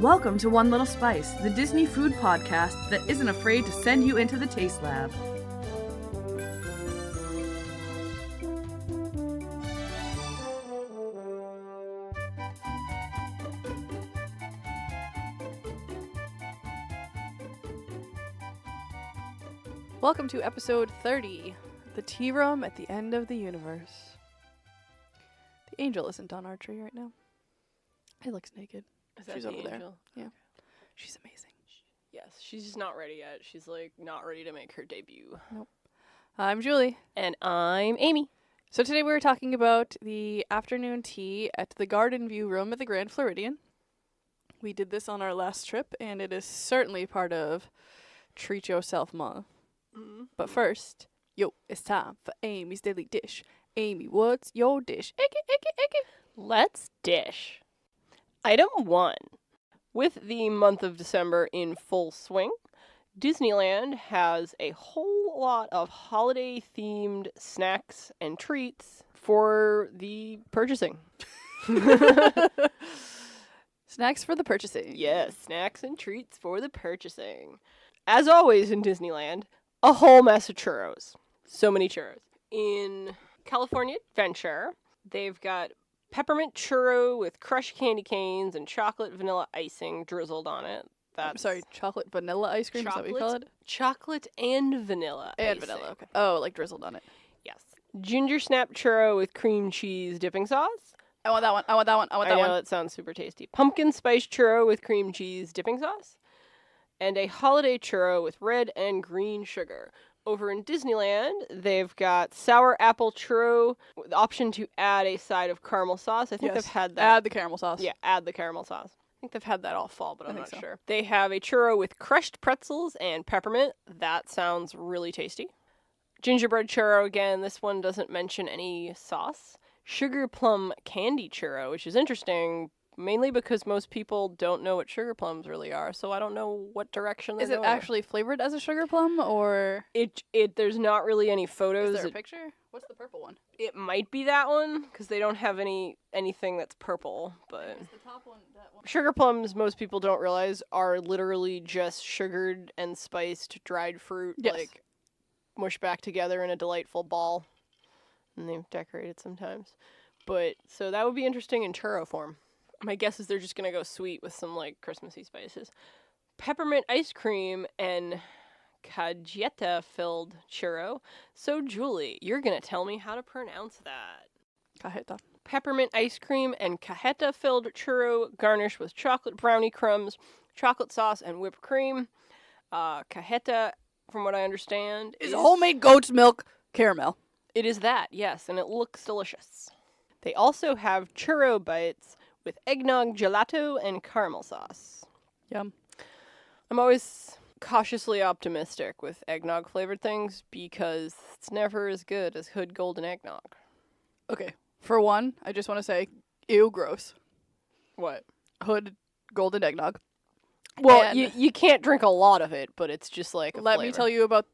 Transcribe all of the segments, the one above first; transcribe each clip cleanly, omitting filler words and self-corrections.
Welcome to One Little Spice, the Disney food podcast that isn't afraid to send you into the taste lab. Welcome to episode 30, the tea room at the end of the universe. The angel isn't on our tree right now. He looks naked. Is that She's the over there. angel? Yeah. She's amazing. Yes, she's just not ready yet. She's like not ready to make her debut. Nope. I'm Julie. And I'm Amy. So today we're talking about the afternoon tea at the Garden View room at the Grand Floridian. We did this on our last trip, and it is certainly part of Treat Yourself Month. Mm-hmm. But first, it's time for Amy's Daily Dish. Amy, what's your dish? Let's dish. Item 1. With the month of December in full swing, Disneyland has a whole lot of holiday-themed snacks and treats for the purchasing. Snacks for the purchasing. Yes, snacks and treats for the purchasing. As always in Disneyland, a whole mess of churros. So many churros. In California Adventure, they've got peppermint churro with crushed candy canes and chocolate vanilla icing drizzled on it. I'm sorry, chocolate vanilla ice cream? Is that what you call it? Chocolate and vanilla And icing. vanilla, okay. Oh, like drizzled on it. Yes. Ginger snap churro with cream cheese dipping sauce. I want that one. I want that one. I want that I know, one. that sounds super tasty. Pumpkin spice churro with cream cheese dipping sauce. And a holiday churro with red and green sugar. Over in Disneyland, they've got sour apple churro with the option to add a side of caramel sauce. I think they've had that. Add the caramel sauce. Yeah, add the caramel sauce. I think they've had that all fall, but I'm not so. sure. They have a churro with crushed pretzels and peppermint. That sounds really tasty. Gingerbread churro again. This one doesn't mention any sauce. Sugar plum candy churro, which is interesting, mainly because most people don't know what sugar plums really are, so I don't know what direction they're Is it going. actually flavored as a sugar plum, or There's not really any photos. is there a picture? What's the purple one? It might be that one, because they don't have anything that's purple, but Is the top one that one? sugar plums, most people don't realize, are literally just sugared and spiced dried fruit, Yes. like mushed back together in a delightful ball, and they've decorated sometimes. But so that would be interesting in churro form. My guess is they're just gonna go sweet with some like Christmassy spices. Peppermint ice cream and cajeta filled churro. So Julie, you're gonna tell me how to pronounce that. Cajeta. Peppermint ice cream and cajeta filled churro garnished with chocolate brownie crumbs, chocolate sauce, and whipped cream. Cajeta, from what I understand, Is homemade goat's milk caramel. It is that, yes, and it looks delicious. They also have churro bites with eggnog gelato and caramel sauce. Yum. I'm always cautiously optimistic with eggnog flavored things because it's never as good as Hood Golden Eggnog. Okay. For one, I just want to say, ew, gross. What? Hood golden eggnog. Well, And you can't drink a lot of it, but it's just like a let flavor. me tell you about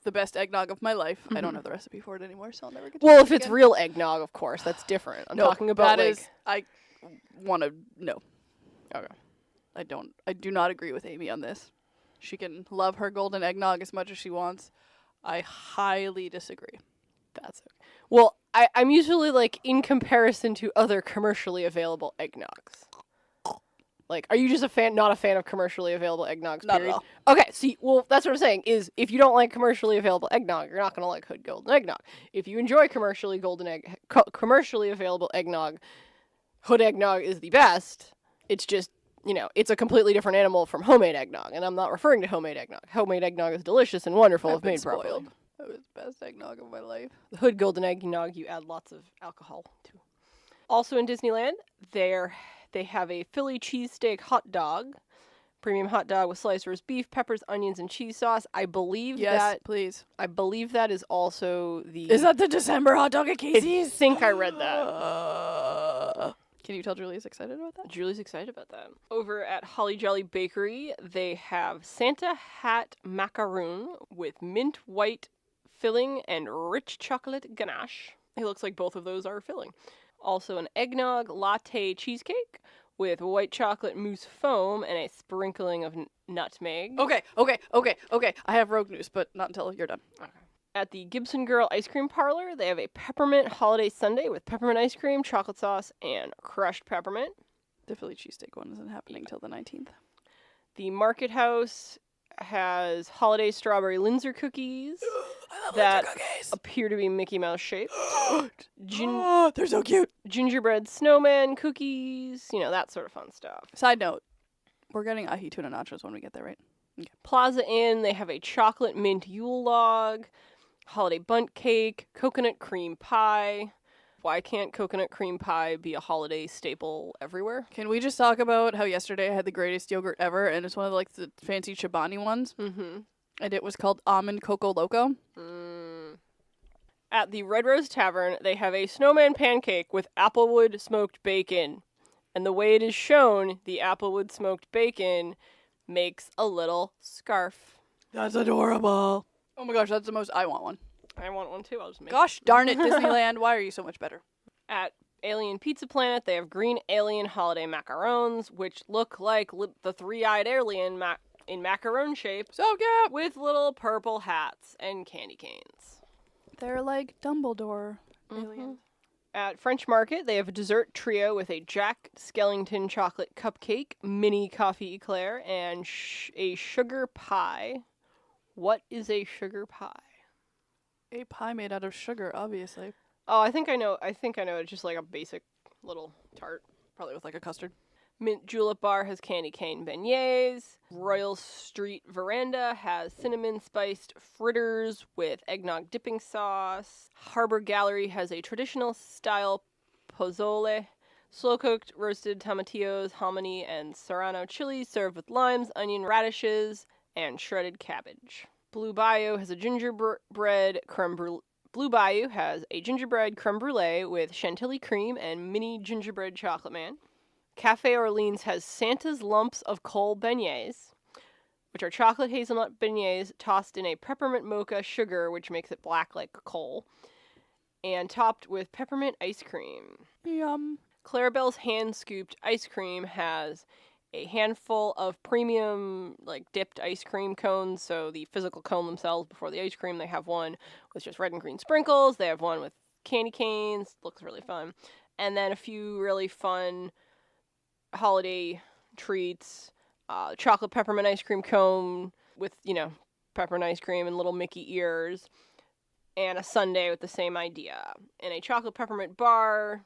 the best eggnog of my life. I don't Mhm. have the recipe for it anymore, so I'll never get to Well, it if it's again. real eggnog, of course, that's different. I'm No, talking about that like... is- I want to no. Okay. I do not agree with Amy on this. She can love her golden eggnog as much as she wants. I highly disagree. That's okay. Well, I'm usually like in comparison to other commercially available eggnogs. Like, are you just not a fan of commercially available eggnogs? Not at period? all. Okay, see, well, that's what I'm saying, is if you don't like commercially available eggnog, you're not going to like Hood Golden Eggnog. If you enjoy commercially available eggnog, Hood Eggnog is the best. It's just, it's a completely different animal from homemade eggnog, and I'm not referring to homemade eggnog. Homemade eggnog is delicious and wonderful I've if been made properly. spoiled. That was the best eggnog of my life. The Hood Golden Eggnog, you add lots of alcohol to. Also in Disneyland, they have a Philly cheesesteak hot dog, premium hot dog with sliced roast beef, peppers, onions, and cheese sauce. I believe Please. that is also the... Is that the December hot dog at I Casey's? think I read that. Can you tell Julie's excited about that? Julie's excited about that. Over at Holly Jolly Bakery, they have Santa Hat macaroon with mint white filling and rich chocolate ganache. It looks like both of those are filling. Also an eggnog latte cheesecake with white chocolate mousse foam and a sprinkling of nutmeg. Okay. I have rogue news, but not until you're done. Okay. At the Gibson Girl Ice Cream Parlor, they have a peppermint holiday sundae with peppermint ice cream, chocolate sauce, and crushed peppermint. The Philly cheesesteak one isn't happening till the 19th. The Market House has holiday strawberry Linzer cookies that appear to be Mickey Mouse shaped. They're so cute. Gingerbread snowman cookies, that sort of fun stuff. Side note, we're getting ahi tuna nachos when we get there, right? Okay. Plaza Inn, they have a chocolate mint Yule log, holiday bundt cake, coconut cream pie. Why can't coconut cream pie be a holiday staple everywhere? Can we just talk about how yesterday I had the greatest yogurt ever, and it's one of the fancy Chobani ones, Mm-hmm. and it was called Almond Coco Loco. At the Red Rose Tavern, they have a snowman pancake with applewood smoked bacon. And the way it is shown, the applewood smoked bacon makes a little scarf. That's adorable. Oh my gosh, that's the most. I want one. I want one too. I'll just make Gosh darn it, Disneyland. Why are you so much better? At Alien Pizza Planet, they have green alien holiday macarons, which look like the three-eyed alien in macaron shape, So cute. with little purple hats and candy canes. They're like Dumbledore aliens. At French Market, they have a dessert trio with a Jack Skellington chocolate cupcake, mini coffee eclair, and a sugar pie. What is a sugar pie? A pie made out of sugar, obviously. Oh, I think I know. It's just like a basic little tart. Probably with like a custard. Mint Julep Bar has candy cane beignets. Royal Street Veranda has cinnamon spiced fritters with eggnog dipping sauce. Harbor Gallery has a traditional style pozole. Slow cooked roasted tomatillos, hominy, and serrano chilies served with limes, onion, radishes, and shredded cabbage. Blue Bayou has a gingerbread creme brulee. Blue Bayou has a gingerbread creme brulee with chantilly cream and mini gingerbread chocolate man. Cafe Orleans has Santa's lumps of coal beignets, which are chocolate hazelnut beignets tossed in a peppermint mocha sugar, which makes it black like coal, and topped with peppermint ice cream. Yum. Clarabelle's hand-scooped ice cream has a handful of premium, dipped ice cream cones, so the physical cone themselves before the ice cream. They have one with just red and green sprinkles. They have one with candy canes. Looks really fun. And then a few really fun holiday treats. Chocolate peppermint ice cream cone with, peppermint ice cream and little Mickey ears. And a sundae with the same idea. And a chocolate peppermint bar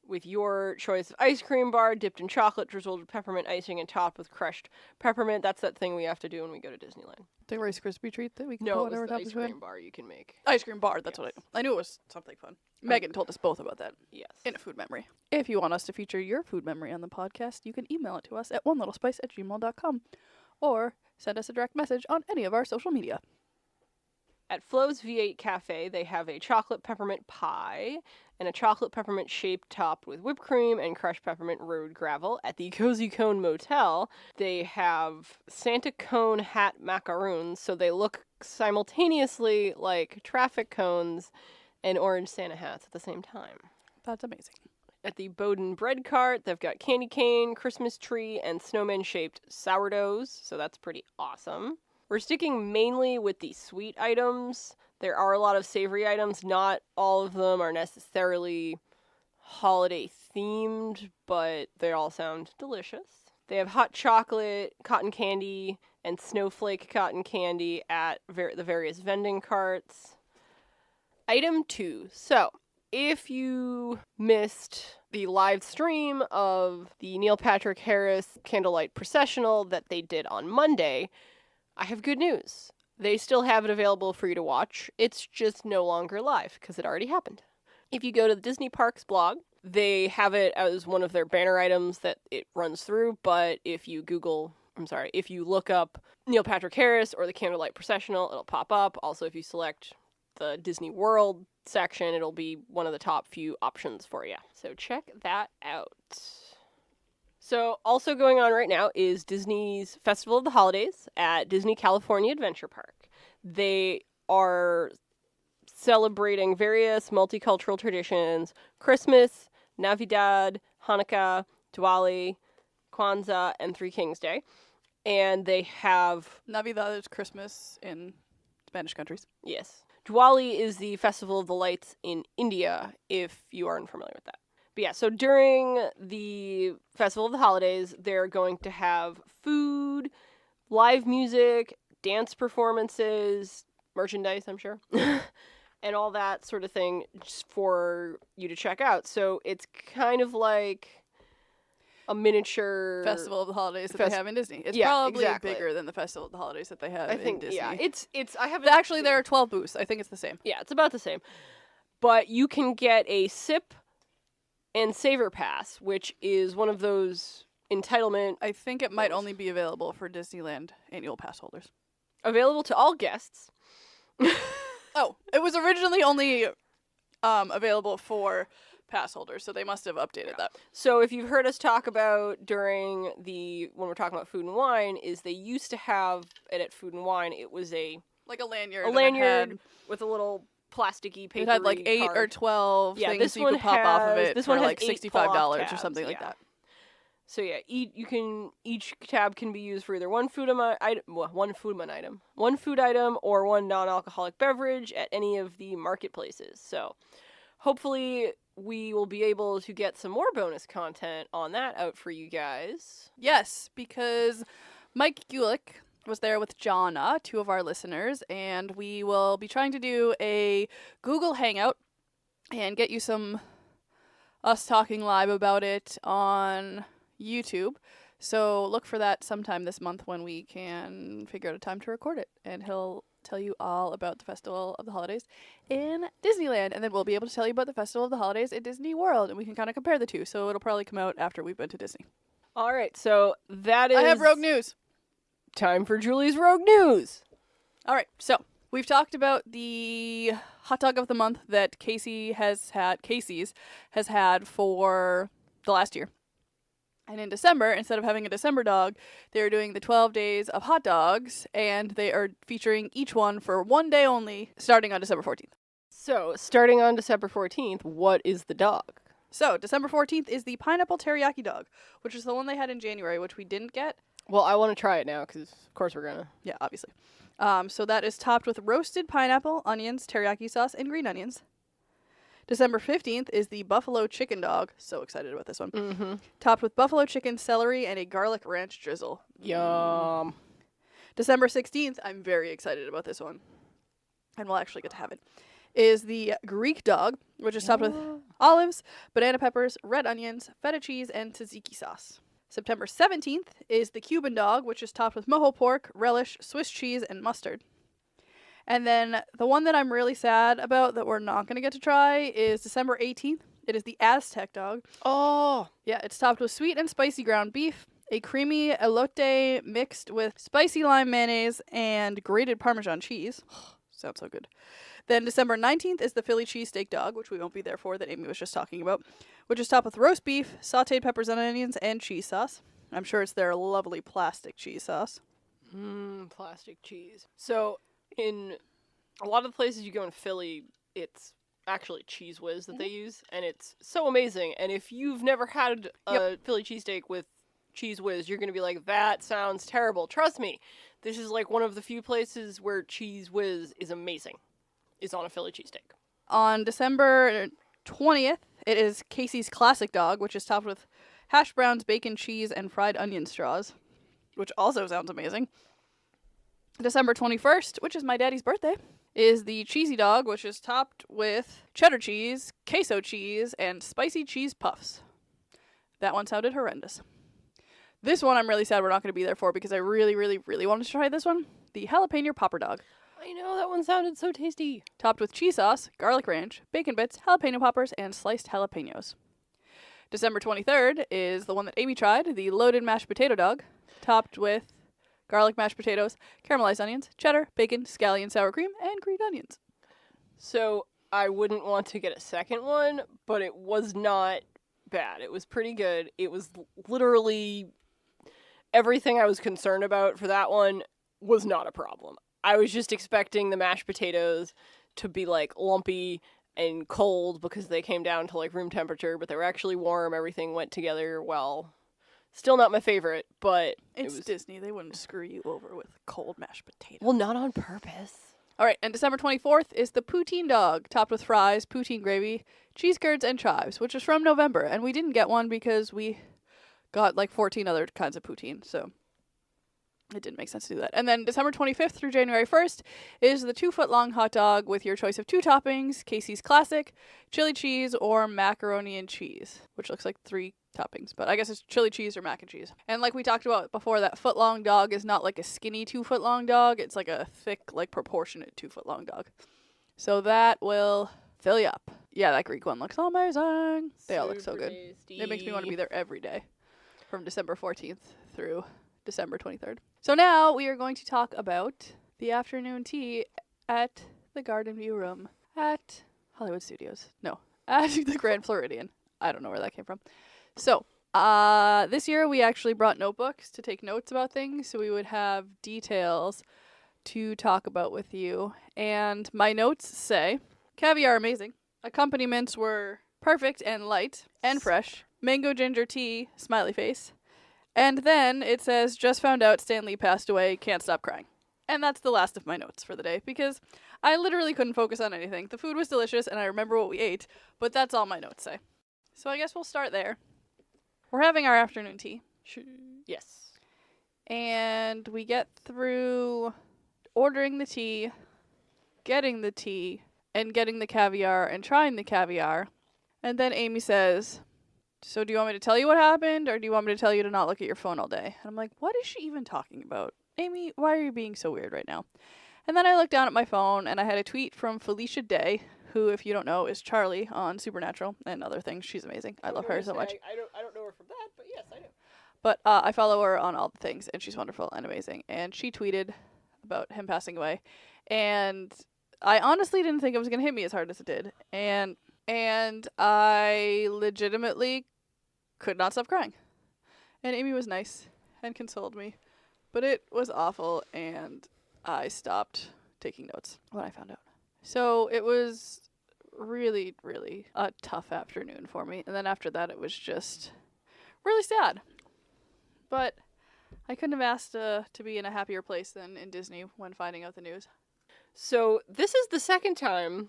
with your choice of ice cream bar dipped in chocolate, drizzled with peppermint icing, and topped with crushed peppermint. That's that thing we have to do when we go to Disneyland. The Rice Krispie treat that we can No, put it was whatever the top ice is good. cream bar you can make. Ice cream bar, that's Yes. what I knew it was something fun. Megan told us both about that Yes. in a food memory. If you want us to feature your food memory on the podcast, you can email it to us at onelittlespice@gmail.com or send us a direct message on any of our social media. At Flo's V8 Cafe, they have a chocolate peppermint pie and a chocolate peppermint shape topped with whipped cream and crushed peppermint road gravel. At the Cozy Cone Motel, they have Santa cone hat macaroons, so they look simultaneously like traffic cones and orange Santa hats at the same time. That's amazing. At the Bowden Bread Cart, they've got candy cane, Christmas tree, and snowman-shaped sourdoughs, so that's pretty awesome. We're sticking mainly with the sweet items. There are a lot of savory items. Not all of them are necessarily holiday-themed, but they all sound delicious. They have hot chocolate, cotton candy, and snowflake cotton candy at the various vending carts. Item 2. So, if you missed the live stream of the Neil Patrick Harris Candlelight Processional that they did on Monday, I have good news. They still have it available for you to watch. It's just no longer live because it already happened. If you go to the Disney Parks blog, they have it as one of their banner items that it runs through, but if you look up Neil Patrick Harris or the Candlelight Processional, it'll pop up. Also, if you select the Disney World section, it'll be one of the top few options for you. So check that out. So also going on right now is Disney's Festival of the Holidays at Disney California Adventure Park. They are celebrating various multicultural traditions, Christmas, Navidad, Hanukkah, Diwali, Kwanzaa, and Three Kings Day. And they have... Navidad is Christmas in Spanish countries. Yes. Diwali is the Festival of the Lights in India, if you aren't familiar with that. But yeah, so during the Festival of the Holidays, they're going to have food, live music, dance performances, merchandise, I'm sure, and all that sort of thing just for you to check out. So it's kind of like a miniature Festival of the Holidays that they have in Disney. It's Yeah, probably exactly. bigger than the Festival of the Holidays that they have I in think, Disney. yeah, it's I haven't Actually, there are 12 booths. I think it's the same. Yeah, it's about the same. But you can get a sip and savor pass, which is one of those entitlement I think it might only be available for Disneyland annual pass holders. available to all guests. Oh, it was originally only available for pass holders, so they must have updated that. So if you've heard us talk about when we're talking about Food and Wine, is they used to have it at Food and Wine. It was Like a lanyard. a and lanyard with a little plasticky paper. It had like 8 or 12 Yeah, things this you could one pop off of has- it this for one has like 8 $65 pull-off or tabs, something like yeah. that. So yeah, each tab can be used for either one food item or one non-alcoholic beverage at any of the marketplaces. So hopefully we will be able to get some more bonus content on that out for you guys. Yes, because Mike Gulick was there with Jonna, 2 of our listeners, and we will be trying to do a Google Hangout and get you us talking live about it on YouTube. So look for that sometime this month when we can figure out a time to record it, and he'll tell you all about the Festival of the Holidays in Disneyland, and then we'll be able to tell you about the Festival of the Holidays at Disney World, and we can kind of compare the two. So it'll probably come out after we've been to Disney. All right, so that is I have rogue news. Time for Julie's Rogue News. All right, so we've talked about the hot dog of the month that Casey's has had for the last year. And in December, instead of having a December dog, they're doing the 12 days of hot dogs, and they are featuring each one for one day only, starting on December 14th. So, starting on December 14th, what is the dog? So, December 14th is the pineapple teriyaki dog, which is the one they had in January, which we didn't get. Well, I want to try it now because, of course, we're gonna. Yeah, obviously. So that is topped with roasted pineapple, onions, teriyaki sauce, and green onions. December 15th is the buffalo chicken dog. So excited about this one. Mm-hmm. Topped with buffalo chicken, celery, and a garlic ranch drizzle. Yum. December 16th, I'm very excited about this one, and we'll actually get to have it, is the Greek dog, which is topped with olives, banana peppers, red onions, feta cheese, and tzatziki sauce. September 17th is the Cuban dog, which is topped with mojo pork, relish, Swiss cheese, and mustard. And then the one that I'm really sad about that we're not going to get to try is December 18th. It is the Aztec dog. Oh. Yeah, it's topped with sweet and spicy ground beef, a creamy elote mixed with spicy lime mayonnaise, and grated Parmesan cheese. Sounds so good. Then December 19th is the Philly cheesesteak dog, which we won't be there for, that Amy was just talking about, which is topped with roast beef, sauteed peppers and onions, and cheese sauce. I'm sure it's their lovely plastic cheese sauce. Plastic cheese. So, in a lot of the places you go in Philly, it's actually Cheese Whiz that they use, and it's so amazing. And if you've never had a Philly cheesesteak with Cheese Whiz, you're going to be like, that sounds terrible. Trust me, this is like one of the few places where Cheese Whiz is amazing, is on a Philly cheesesteak. On December 20th, it is Casey's Classic Dog, which is topped with hash browns, bacon, cheese, and fried onion straws, which also sounds amazing. December 21st, which is my daddy's birthday, is the Cheesy Dog, which is topped with cheddar cheese, queso cheese, and spicy cheese puffs. That one sounded horrendous. This one I'm really sad we're not going to be there for because I really, really, really wanted to try this one. The Jalapeno Popper Dog. I know, that one sounded so tasty. Topped with cheese sauce, garlic ranch, bacon bits, jalapeno poppers, and sliced jalapenos. December 23rd is the one that Amy tried, the Loaded Mashed Potato Dog, topped with garlic mashed potatoes, caramelized onions, cheddar, bacon, scallion sour cream, and green onions. So, I wouldn't want to get a second one, but it was not bad. It was pretty good. It was literally everything I was concerned about for that one was not a problem. I was just expecting the mashed potatoes to be like lumpy and cold because they came down to like room temperature, but they were actually warm. Everything went together well. Still not my favorite, but It's Disney. They wouldn't screw you over with cold mashed potatoes. well, not on purpose. All right, and December 24th is the poutine dog, topped with fries, poutine gravy, cheese curds, and chives, which is from November. And we didn't get one because we got like 14 other kinds of poutine, so it didn't make sense to do that. And then December 25th through January 1st is the 2-foot-long hot dog with your choice of 2 toppings, Casey's Classic, chili cheese, or macaroni and cheese, which looks like 3 toppings, but I guess it's chili cheese or mac and cheese. And like we talked about before, that foot-long dog is not like a skinny 2-foot-long dog. It's like a thick, like proportionate 2-foot-long dog. So that will fill you up. Yeah, that Greek one looks amazing. They all look so good. Tasty. It makes me want to be there every day from December 14th through December 23rd. So now we are going to talk about the afternoon tea at the Garden View Room at Hollywood Studios. No, at the Grand Floridian. I don't know where that came from. So, this year we actually brought notebooks to take notes about things, so we would have details to talk about with you. And my notes say, caviar amazing. Accompaniments were perfect and light and fresh. Mango ginger tea, smiley face. And then it says, just found out Stan Lee passed away, can't stop crying. And that's the last of my notes for the day, because I literally couldn't focus on anything. The food was delicious, and I remember what we ate, but that's all my notes say. So I guess we'll start there. We're having our afternoon tea. Yes. And we get through ordering the tea, getting the tea, and getting the caviar, and trying the caviar. And then Amy says, so do you want me to tell you what happened, or do you want me to tell you to not look at your phone all day? And I'm like, what is she even talking about? Amy, why are you being so weird right now? And then I looked down at my phone, and I had a tweet from Felicia Day, who, if you don't know, is Charlie on Supernatural and other things. She's amazing. I love her so much. I don't know her from that, but yes, I do. But I follow her on all the things, and she's wonderful and amazing. And she tweeted about him passing away. And I honestly didn't think it was going to hit me as hard as it did. And I legitimately could not stop crying. And Amy was nice and consoled me. But it was awful, and I stopped taking notes when I found out. So it was really, really a tough afternoon for me. And then after that, it was just really sad. But I couldn't have asked to be in a happier place than in Disney when finding out the news. So this is the second time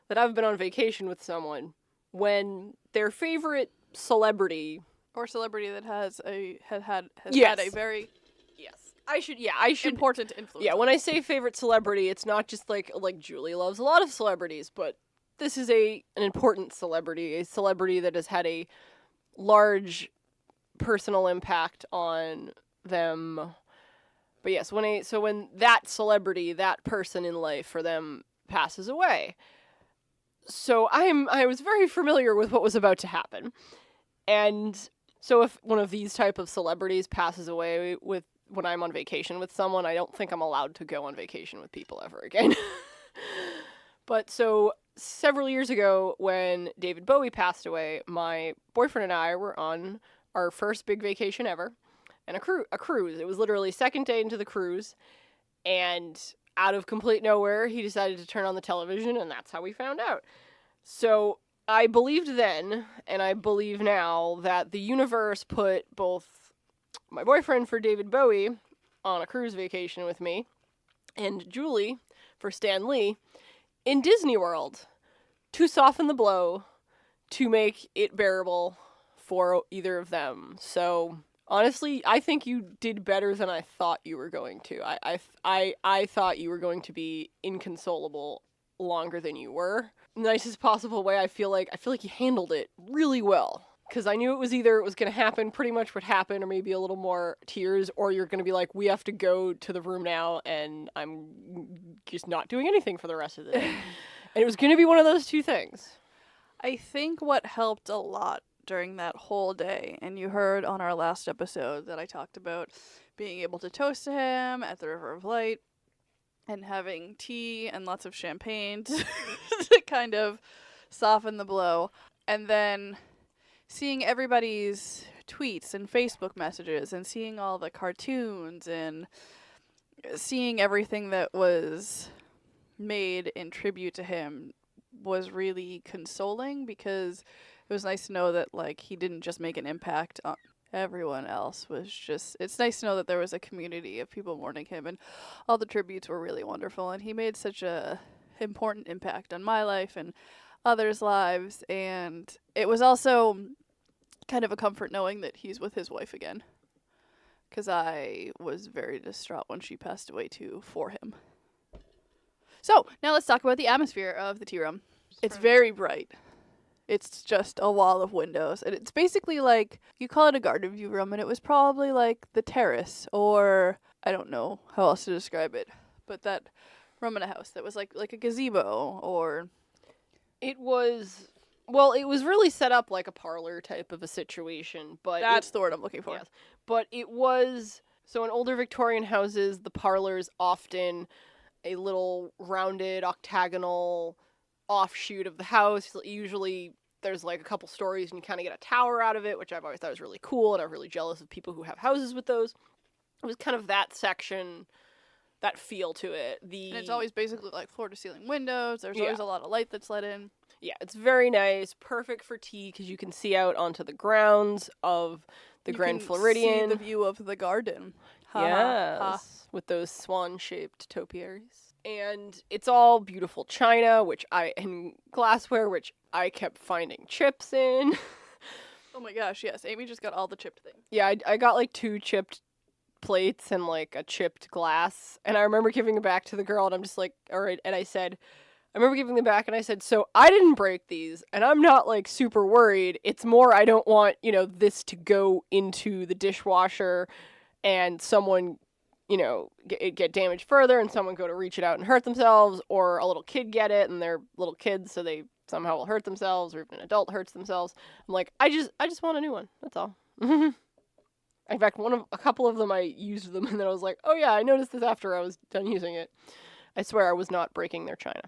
that I've been on vacation with someone when their favorite celebrity Or celebrity that has had Yes. a very I should important influence. Yeah, when I say favorite celebrity, it's not just like Julie loves a lot of celebrities, but this is an important celebrity, a celebrity that has had a large personal impact on them. But yes, when that celebrity, that person in life for them passes away. So I was very familiar with what was about to happen. And so if one of these type of celebrities passes away when I'm on vacation with someone, I don't think I'm allowed to go on vacation with people ever again. But so several years ago when David Bowie passed away, my boyfriend and I were on our first big vacation ever, and a cruise. It was literally second day into the cruise, and out of complete nowhere, he decided to turn on the television, and that's how we found out. So I believed then, and I believe now, that the universe put both my boyfriend for David Bowie on a cruise vacation with me, and Julie for Stan Lee in Disney World to soften the blow, to make it bearable for either of them. So honestly, I think you did better than I thought you were going to. I thought you were going to be inconsolable longer than you were. Nicest possible way. I feel like you handled it really well. Because I knew it was either it was going to happen, pretty much what happened, or maybe a little more tears, or you're going to be like, we have to go to the room now, and I'm just not doing anything for the rest of the day. And it was going to be one of those two things. I think what helped a lot during that whole day, and you heard on our last episode that I talked about being able to toast to him at the River of Light, and having tea and lots of champagne to kind of soften the blow. And then seeing everybody's tweets and Facebook messages and seeing all the cartoons and seeing everything that was made in tribute to him was really consoling because it was nice to know that, like, he didn't just make an impact on everyone else. It's nice to know that there was a community of people mourning him, and all the tributes were really wonderful, and he made such a important impact on my life and others' lives, and it was also kind of a comfort knowing that he's with his wife again, because I was very distraught when she passed away too for him. So, now let's talk about the atmosphere of the tea room. It's very bright. It's just a wall of windows, and it's basically like, you call it a garden view room, and it was probably like the terrace, or I don't know how else to describe it, but that room in a house that was like a gazebo, or... It was really set up like a parlor type of a situation, but that's the word I'm looking for. Yes, but it was, so in older Victorian houses, the parlor's often a little rounded octagonal offshoot of the house. Usually there's like a couple stories and you kind of get a tower out of it, which I've always thought was really cool, and I'm really jealous of people who have houses with those. It was kind of that section, that feel to it. And it's always basically like floor to ceiling windows. There's always a lot of light that's let in. Yeah, it's very nice, perfect for tea because you can see out onto the grounds of the Grand Floridian. You can see the view of the garden. Yes, with those swan-shaped topiaries. And it's all beautiful china, and glassware, which I kept finding chips in. Oh my gosh, yes. Amy just got all the chipped things. Yeah, I got like 2 chipped plates and like a chipped glass. And I remember giving it back to the girl, and I'm just like, all right. And I remember giving them back, and I said, so I didn't break these, and I'm not like super worried. It's more I don't want, this to go into the dishwasher and someone, get damaged further and someone go to reach it out and hurt themselves, or a little kid get it and they're little kids so they somehow will hurt themselves, or even an adult hurts themselves. I'm like, I just want a new one. That's all. In fact, a couple of them I used them, and then I was like, oh yeah, I noticed this after I was done using it. I swear I was not breaking their china.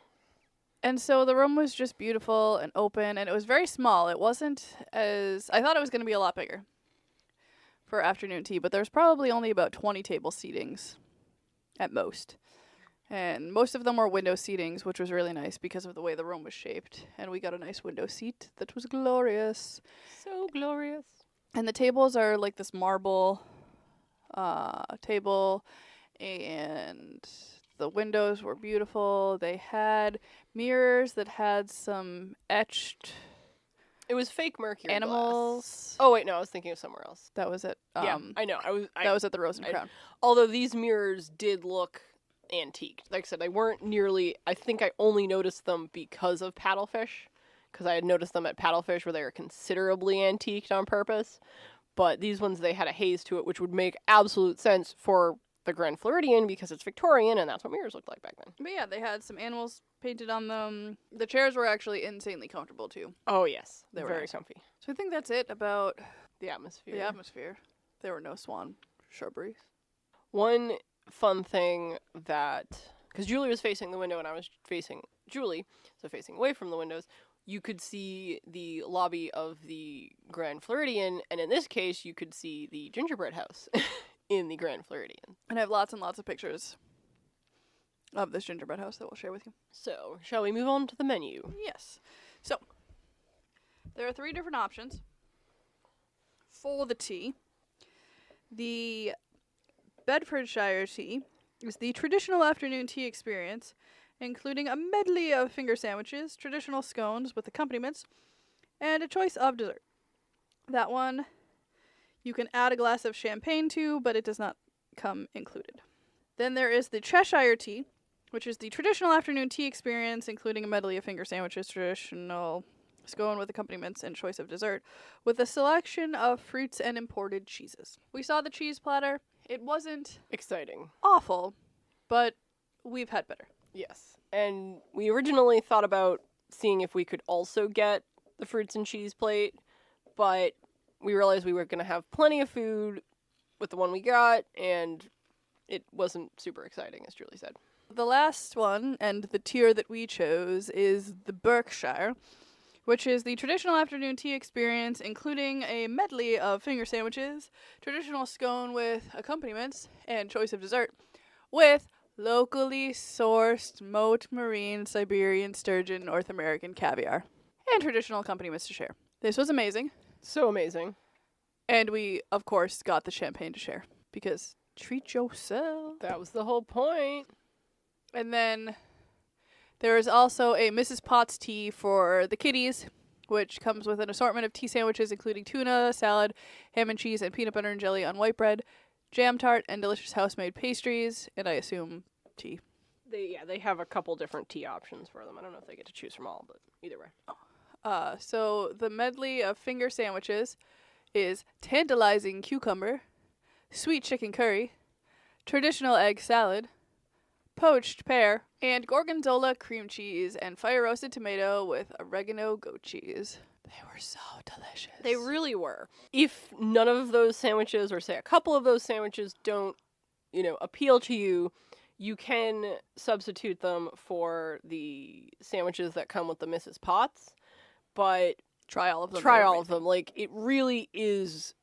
And so the room was just beautiful and open, and it was very small. It wasn't as... I thought it was going to be a lot bigger for afternoon tea, but there's probably only about 20 table seatings at most. And most of them were window seatings, which was really nice because of the way the room was shaped. And we got a nice window seat that was glorious. So glorious. And the tables are like this marble table, and the windows were beautiful. They had mirrors that had some etched... It was fake mercury animals. Glass. Oh wait, no, I was thinking of somewhere else. That was it. Yeah, I know. That was at the Rose and Crown. Although these mirrors did look antique. Like I said, they weren't nearly... I think I only noticed them because of Paddlefish, because I had noticed them at Paddlefish where they were considerably antiqued on purpose. But these ones, they had a haze to it, which would make absolute sense for the Grand Floridian because it's Victorian, and that's what mirrors looked like back then. But yeah, they had some animals painted on them. The chairs were actually insanely comfortable too. Oh yes, they were very nice. comfy. So I think that's it about the atmosphere. There were no swan shrubberies. One fun thing that, because Julie was facing the window and I was facing Julie, so facing away from the windows, you could see the lobby of the Grand Floridian, and in this case, you could see the gingerbread house in the Grand Floridian. And I have lots and lots of pictures of this gingerbread house that we'll share with you. So, shall we move on to the menu? Yes. So, there are 3 different options for the tea. The Bedfordshire tea is the traditional afternoon tea experience, including a medley of finger sandwiches, traditional scones with accompaniments, and a choice of dessert. That one you can add a glass of champagne to, but it does not come included. Then there is the Cheshire tea, which is the traditional afternoon tea experience, including a medley of finger sandwiches, traditional scone with accompaniments, and choice of dessert, with a selection of fruits and imported cheeses. We saw the cheese platter. It wasn't exciting, awful, but we've had better. Yes. And we originally thought about seeing if we could also get the fruits and cheese plate, but we realized we were going to have plenty of food with the one we got, and it wasn't super exciting, as Julie said. The last one, and the tier that we chose, is the Berkshire, which is the traditional afternoon tea experience, including a medley of finger sandwiches, traditional scone with accompaniments, and choice of dessert, with locally sourced moat marine Siberian sturgeon North American caviar, and traditional accompaniments to share. This was amazing. So amazing. And we, of course, got the champagne to share because treat yourself. That was the whole point. And then there is also a Mrs. Potts tea for the kiddies, which comes with an assortment of tea sandwiches including tuna, salad, ham and cheese, and peanut butter and jelly on white bread, jam tart, and delicious house-made pastries, and I assume tea. They have a couple different tea options for them. I don't know if they get to choose from all, but either way. So the medley of finger sandwiches is tantalizing cucumber, sweet chicken curry, traditional egg salad, poached pear, and gorgonzola cream cheese and fire-roasted tomato with oregano goat cheese. They were so delicious. They really were. If none of those sandwiches, or say a couple of those sandwiches, don't, appeal to you, you can substitute them for the sandwiches that come with the Mrs. Potts. But try all of them. Try all of them. Like, it really is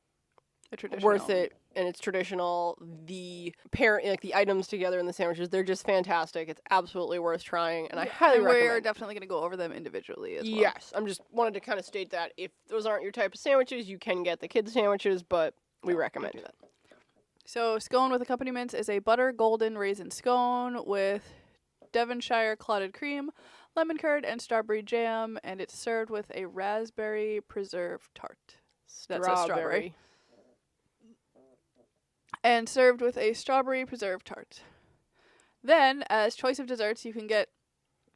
worth it, and it's traditional. The the items together in the sandwiches, they're just fantastic. It's absolutely worth trying, and I highly recommend. We're definitely going to go over them individually as well. Yes, I'm just wanted to kind of state that if those aren't your type of sandwiches, you can get the kids' sandwiches, but we recommend do that. So, scone with accompaniments is a butter golden raisin scone with Devonshire clotted cream, lemon curd, and strawberry jam, and it's served with a raspberry preserve tart. That's a strawberry. And served with a strawberry preserve tart. Then, as choice of desserts, you can get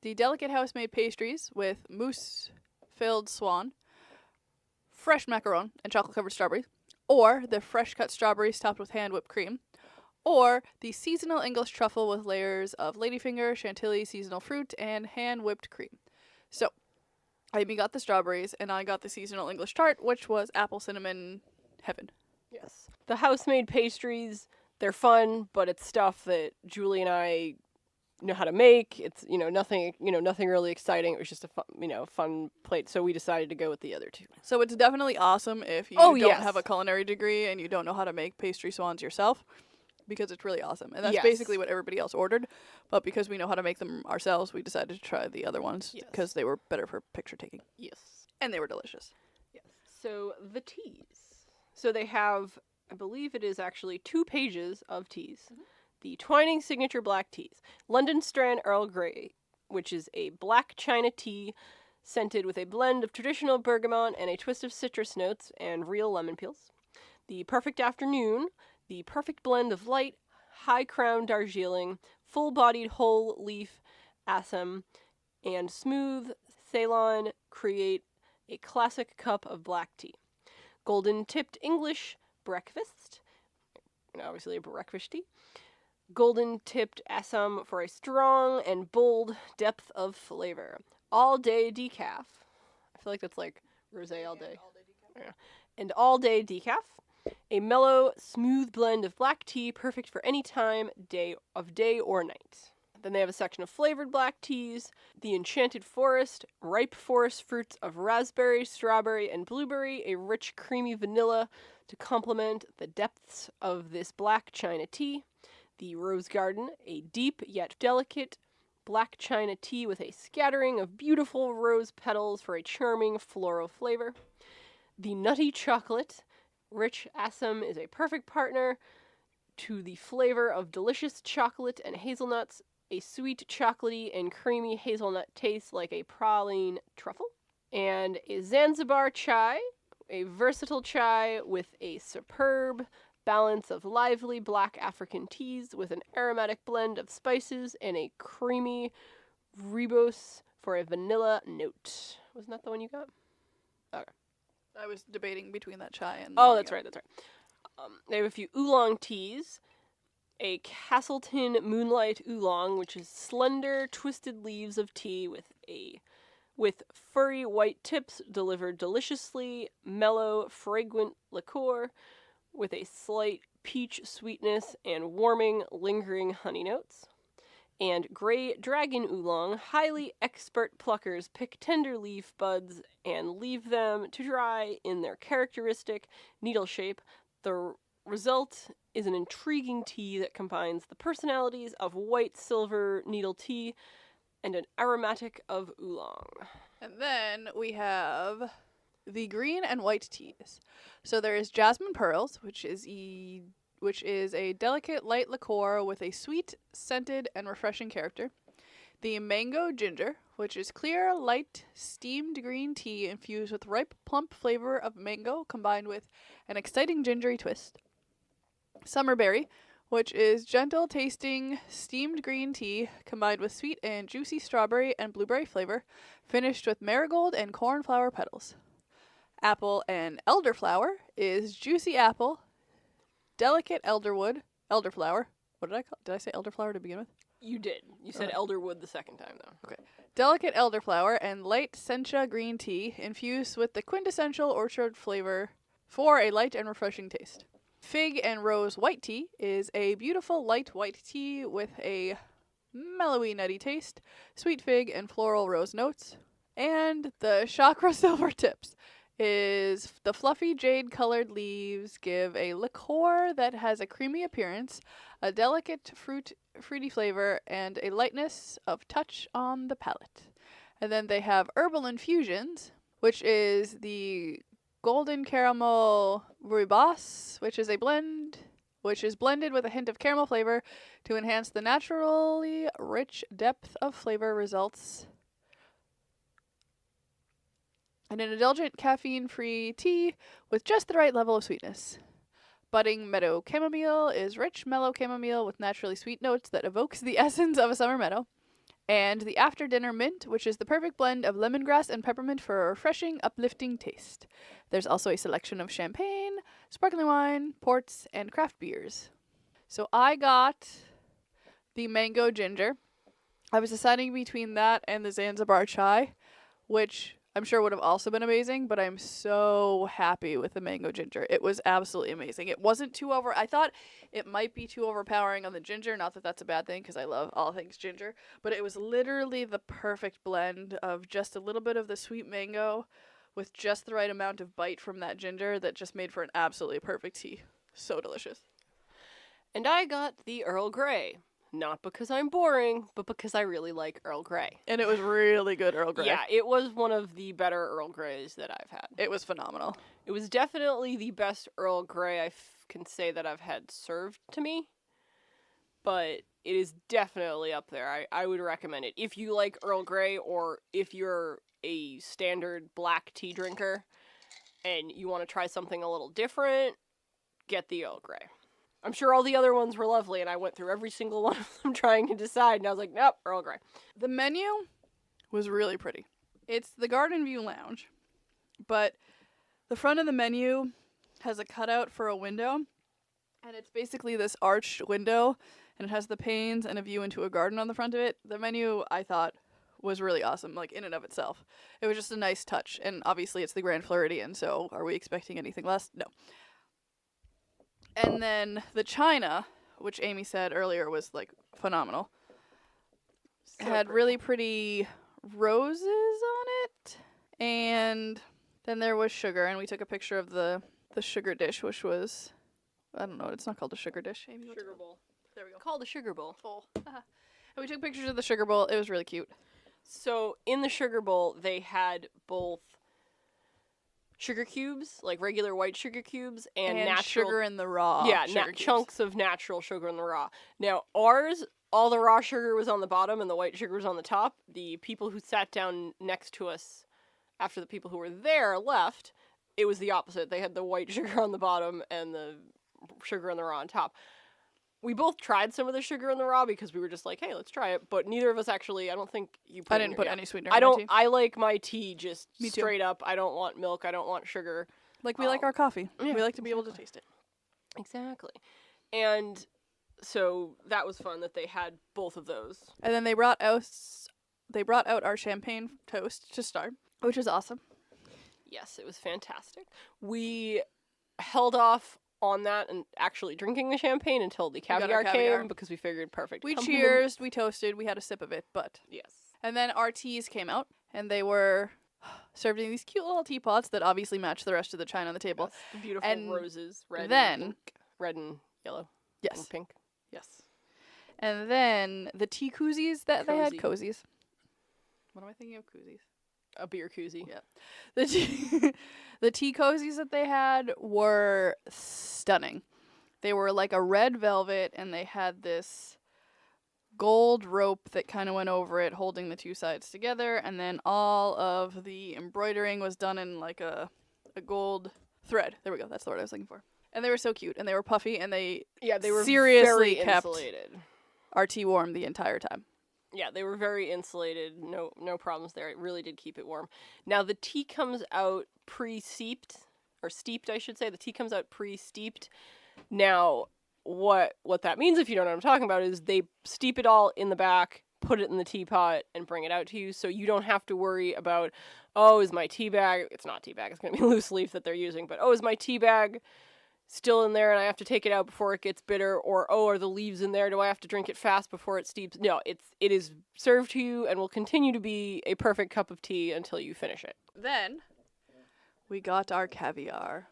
the delicate house-made pastries with mousse-filled swan, fresh macaron, and chocolate-covered strawberries, or the fresh-cut strawberries topped with hand-whipped cream, or the seasonal English truffle with layers of ladyfinger, chantilly, seasonal fruit, and hand-whipped cream. So, Amy got the strawberries, and I got the seasonal English tart, which was apple cinnamon heaven. Yes. The house-made pastries, they're fun, but it's stuff that Julie and I know how to make. It's, nothing really exciting. It was just a fun plate, so we decided to go with the other two. So it's definitely awesome if you don't have a culinary degree and you don't know how to make pastry swans yourself, because it's really awesome. And that's basically what everybody else ordered, but because we know how to make them ourselves, we decided to try the other ones because they were better for picture taking. Yes. And they were delicious. Yes. So the teas. So they have, I believe it is actually 2 pages of teas. Mm-hmm. The Twining Signature Black Teas. London Strand Earl Grey, which is a black china tea scented with a blend of traditional bergamot and a twist of citrus notes and real lemon peels. The Perfect Afternoon, the perfect blend of light, high-crowned Darjeeling, full-bodied whole leaf Assam, and smooth Ceylon create a classic cup of black tea. Golden Tipped English Breakfast, obviously a breakfast tea. Golden Tipped Assam for a strong and bold depth of flavor. All Day Decaf. I feel like that's like rosé all day. Yeah. And All Day Decaf. A mellow, smooth blend of black tea, perfect for any time day or night. Then they have a section of flavored black teas. The Enchanted Forest, ripe forest fruits of raspberry, strawberry, and blueberry, a rich, creamy vanilla to complement the depths of this black china tea. The Rose Garden, a deep yet delicate black china tea with a scattering of beautiful rose petals for a charming floral flavor. The Nutty Chocolate, rich Assam is a perfect partner to the flavor of delicious chocolate and hazelnuts. A sweet, chocolatey, and creamy hazelnut taste like a praline truffle. And a Zanzibar chai, a versatile chai with a superb balance of lively black African teas with an aromatic blend of spices and a creamy rooibos for a vanilla note. Wasn't that the one you got? Okay. I was debating between that chai and... Oh, that's right. They have a few oolong teas. A Castleton Moonlight Oolong, which is slender, twisted leaves of tea with furry white tips delivered deliciously, mellow, fragrant liqueur with a slight peach sweetness and warming, lingering honey notes. And Grey Dragon Oolong, highly expert pluckers pick tender leaf buds and leave them to dry in their characteristic needle shape. The result is an intriguing tea that combines the personalities of white silver needle tea and an aromatic of oolong. And then we have the green and white teas. So there is jasmine pearls, which is a delicate light liqueur with a sweet, scented, and refreshing character. The mango ginger, which is clear, light, steamed green tea infused with ripe, plump flavor of mango combined with an exciting gingery twist. Summerberry, which is gentle tasting steamed green tea combined with sweet and juicy strawberry and blueberry flavor, finished with marigold and cornflower petals. Apple and elderflower is juicy apple, delicate elderflower. What did I call? Did I say elderflower to begin with? You did. You said elderwood the second time, though. Okay. Delicate elderflower and light sencha green tea infused with the quintessential orchard flavor for a light and refreshing taste. Fig and rose white tea is a beautiful light white tea with a mellowy nutty taste, sweet fig and floral rose notes. And the chakra silver tips is the fluffy jade colored leaves give a liqueur that has a creamy appearance, a delicate fruity flavor, and a lightness of touch on the palate. And then they have herbal infusions, which is the golden caramel rooibos, which is blended with a hint of caramel flavor to enhance the naturally rich depth of flavor results. And an indulgent caffeine-free tea with just the right level of sweetness. Budding meadow chamomile is rich, mellow chamomile with naturally sweet notes that evokes the essence of a summer meadow. And the after-dinner mint, which is the perfect blend of lemongrass and peppermint for a refreshing, uplifting taste. There's also a selection of champagne, sparkling wine, ports, and craft beers. So I got the mango ginger. I was deciding between that and the Zanzibar chai, which I'm sure would have also been amazing, but I'm so happy with the mango ginger. It was absolutely amazing. It wasn't too I thought it might be too overpowering on the ginger, not that that's a bad thing because I love all things ginger, but it was literally the perfect blend of just a little bit of the sweet mango with just the right amount of bite from that ginger that just made for an absolutely perfect tea. So delicious. And I got the Earl Grey. Not because I'm boring, but because I really like Earl Grey. And it was really good Earl Grey. Yeah, it was one of the better Earl Greys that I've had. It was phenomenal. It was definitely the best Earl Grey I can say that I've had served to me. But it is definitely up there. I would recommend it. If you like Earl Grey, or if you're a standard black tea drinker and you want to try something a little different, get the Earl Grey. I'm sure all the other ones were lovely, and I went through every single one of them trying to decide, and I was like, nope, Earl Grey. The menu was really pretty. It's the Garden View Lounge, but the front of the menu has a cutout for a window, and it's basically this arched window, and it has the panes and a view into a garden on the front of it. The menu, I thought, was really awesome, like, in and of itself. It was just a nice touch, and obviously it's the Grand Floridian, so are we expecting anything less? No. And then the china, which Amy said earlier was, like, phenomenal, had really pretty roses on it. And then there was sugar, and we took a picture of the sugar dish, which was, I don't know, it's not called a sugar dish. Amy, what's Sugar bowl. There we go. Called a sugar bowl. And we took pictures of the sugar bowl. It was really cute. So in the sugar bowl, they had both sugar cubes, like regular white sugar cubes, and natural sugar in the raw. Yeah, cubes. chunks of natural sugar in the raw. Now, ours, all the raw sugar was on the bottom and the white sugar was on the top. The people who sat down next to us after the people who were there left, it was the opposite. They had the white sugar on the bottom and the sugar in the raw on top. We both tried some of the sugar in the raw because we were just like, hey, let's try it. But neither of us actually, I don't think you put I didn't put any sweetener in I my don't. tea. I like my tea just Me too. straight up. I don't want milk. I don't want sugar. Like we like our coffee. Yeah, We like to be able to taste it. Exactly. And so that was fun that they had both of those. And then they brought out our champagne toast to start, which was awesome. Yes, it was fantastic. We held off on that and actually drinking the champagne until the got our caviar caviar. came because we figured perfect. We complement. cheersed, we toasted, we had a sip of it, but Yes. and then our teas came out, and they were served in these cute little teapots that obviously match the rest of the china on the table. Yes, the beautiful And roses, red then and pink. red and yellow Yes. and pink. Yes. And then the tea koozies that they had. Cozy. Cozies. What am I thinking of? Koozies. A beer koozie. Yeah. The tea, the tea cozies that they had were stunning. They were like a red velvet, and they had this gold rope that kind of went over it, holding the two sides together, and then all of the embroidering was done in like a gold thread. There we go. That's the word I was looking for. And they were so cute, and they were puffy, and they were seriously very kept insulated. our tea warm the entire time. Yeah, they were very insulated. No problems there. It really did keep it warm. Now the tea comes out pre-steeped, or steeped, I should say. The tea comes out pre-steeped. Now, what that means, if you don't know what I'm talking about, is they steep it all in the back, put it in the teapot, and bring it out to you, so you don't have to worry about, oh, is my tea bag? It's not tea bag. It's going to be loose leaf that they're using. But, oh, is my tea bag still in there and I have to take it out before it gets bitter, or oh, are the leaves in there, do I have to drink it fast before it steeps? No, it is served to you and will continue to be a perfect cup of tea until you finish it. Then we got our caviar.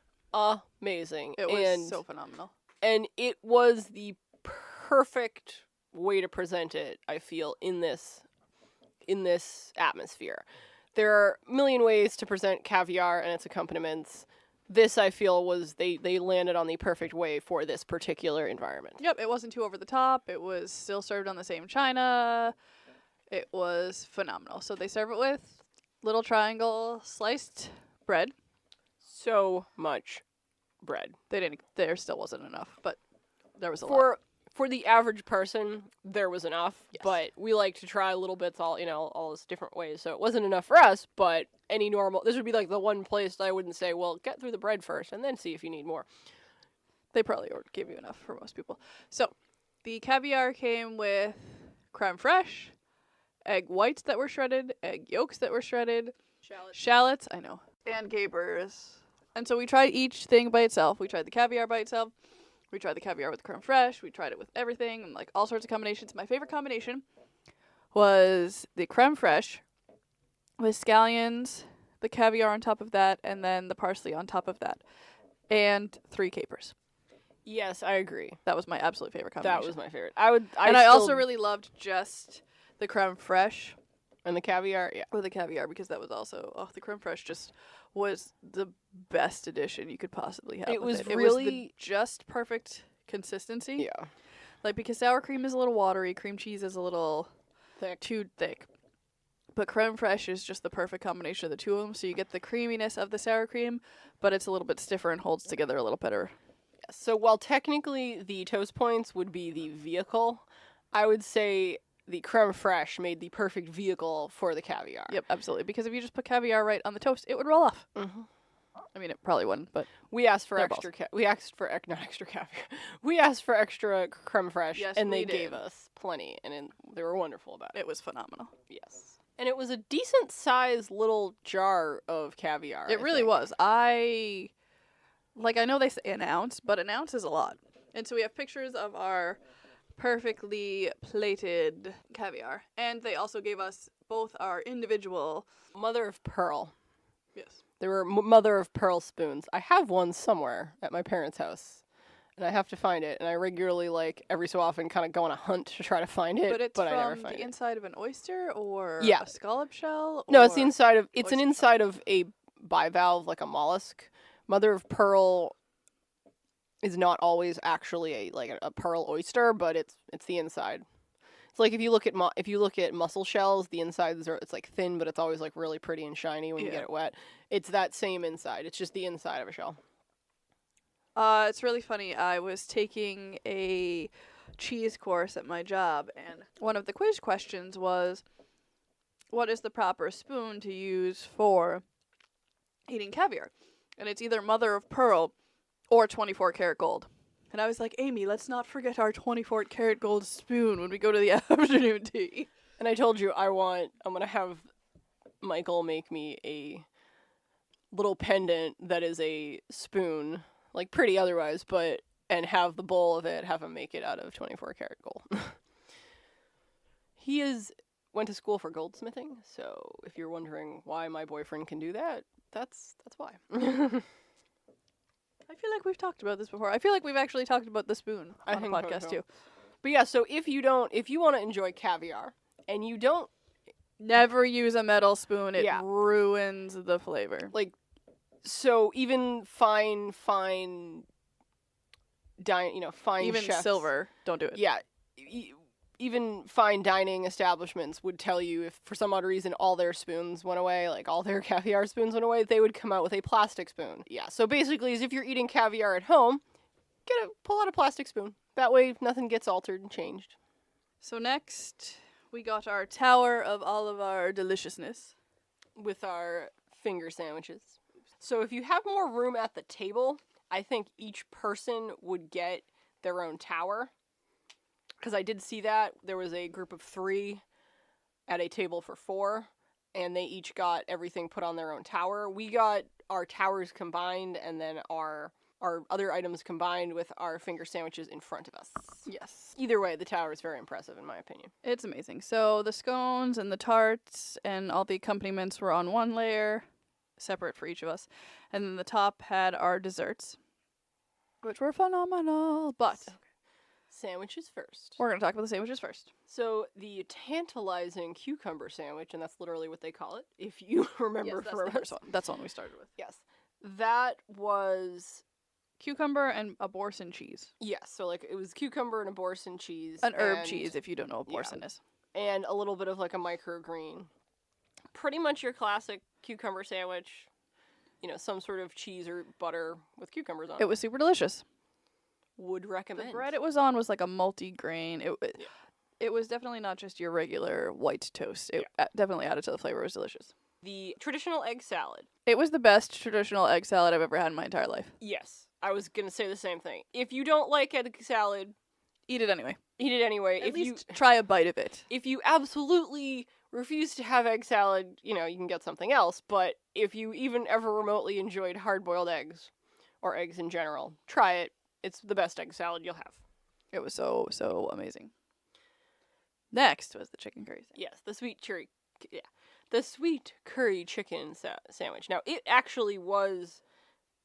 Amazing. It was so phenomenal. And it was the perfect way to present it, I feel, in this atmosphere. There are a million ways to present caviar and its accompaniments. This, I feel, was they landed on the perfect way for this particular environment. Yep, it wasn't too over the top. It was still served on the same china. It was phenomenal. So they serve it with little triangle sliced bread. So much bread. There still wasn't enough, but there was a lot. For the average person, there was enough, Yes. but we like to try little bits all those different ways. So it wasn't enough for us, but this would be like the one place I wouldn't say, well, get through the bread first and then see if you need more. They probably would give you enough for most people. So the caviar came with creme fraiche, egg whites that were shredded, egg yolks that were shredded, shallots, I know, and gabers. And so we tried each thing by itself. We tried the caviar by itself. We tried the caviar with creme fraiche. We tried it with everything and like all sorts of combinations. My favorite combination was the creme fraiche with scallions, the caviar on top of that, and then the parsley on top of that, and 3 capers. Yes, I agree. That was my absolute favorite combination. That was my favorite. I also really loved just the creme fraiche. And the caviar, yeah. With the caviar, because that was also, the creme fraiche just was the best addition you could possibly have. It was It was really the just perfect consistency. Yeah. Like, because sour cream is a little watery, cream cheese is a little too thick. But creme fraiche is just the perfect combination of the two of them. So you get the creaminess of the sour cream, but it's a little bit stiffer and holds together a little better. Yes. So while technically the toast points would be the vehicle, I would say the creme fraiche made the perfect vehicle for the caviar. Yep, absolutely. Because if you just put caviar right on the toast, it would roll off. Mm-hmm. I mean, it probably wouldn't, but we asked for They're extra. We asked for not extra caviar. We asked for extra creme fraiche, Yes, and we they did. gave us plenty, and they were wonderful about it. it was phenomenal. Yes, and it was a decent sized little jar of caviar. It really was. I know they say an ounce, but an ounce is a lot. And so we have pictures of our perfectly plated caviar. And they also gave us both our individual mother of pearl. Yes. There were mother of pearl spoons. I have one somewhere at my parents' house, and I have to find it. And I regularly, every so often, kind of go on a hunt to try to find it. But it's I never from find the it. inside of an oyster or Yeah. a scallop shell? No, it's or the inside of. It's an oyster inside of a bivalve, like a mollusk. Mother of pearl is not always actually a pearl oyster, but it's the inside. It's like if you look at mussel shells, the insides it's thin, but it's always really pretty and shiny when you get it wet. It's that same inside. It's just the inside of a shell. It's really funny. I was taking a cheese course at my job, and one of the quiz questions was, what is the proper spoon to use for eating caviar? And it's either mother of pearl or 24 karat gold. And I was like, Amy, let's not forget our 24 karat gold spoon when we go to the afternoon tea. And I told you I'm going to have Michael make me a little pendant that is a spoon, pretty otherwise, and have the bowl of it, have him make it out of 24 karat gold. He went to school for goldsmithing, so if you're wondering why my boyfriend can do that, that's why. I feel like we've talked about this before. I feel like we've actually talked about the spoon I on the think so, podcast too. too. But yeah, so if you want to enjoy caviar and you don't Never use a metal spoon. It Yeah. ruins the flavor. like, so even fine Even chefs, silver, don't do it. yeah, even fine dining establishments would tell you if for some odd reason all their spoons went away, like all their caviar spoons went away, they would come out with a plastic spoon. Yeah, so basically, as if you're eating caviar at home, pull out a plastic spoon. That way, nothing gets altered and changed. So next, we got our tower of all of our deliciousness. With our finger sandwiches. So if you have more room at the table, I think each person would get their own tower. Because I did see that. There was a group of 3 at a table for 4, and they each got everything put on their own tower. We got our towers combined, and then our other items combined with our finger sandwiches in front of us. Yes. Either way, the tower is very impressive, in my opinion. It's amazing. So the scones and the tarts and all the accompaniments were on one layer, separate for each of us. And then the top had our desserts, which were phenomenal. But Sandwiches first. we're going to talk about the sandwiches first. So the tantalizing cucumber sandwich, and that's literally what they call it, if you remember Yes, that's from the first one. That's the one we started with. Yes. That was, Cucumber and a boursin cheese. yes, so like it was cucumber and a boursin cheese. An herb and- cheese, if you don't know what boursin is. And a little bit of like a microgreen. Pretty much your classic cucumber sandwich. You know, some sort of cheese or butter with cucumbers on it. It was super delicious. Would recommend. The bread it was on was like a multi-grain. It was definitely not just your regular white toast. It definitely added to the flavor. It was delicious. The traditional egg salad. It was the best traditional egg salad I've ever had in my entire life. Yes. I was going to say the same thing. If you don't like egg salad, Eat it anyway. eat it anyway. At If least you try a bite of it. if you absolutely refuse to have egg salad, you know, you can get something else. But if you even ever remotely enjoyed hard-boiled eggs, or eggs in general, try it. It's the best egg salad you'll have. It was so amazing. Next was the chicken curry sandwich. Yes, the sweet curry chicken sandwich. Now, it actually was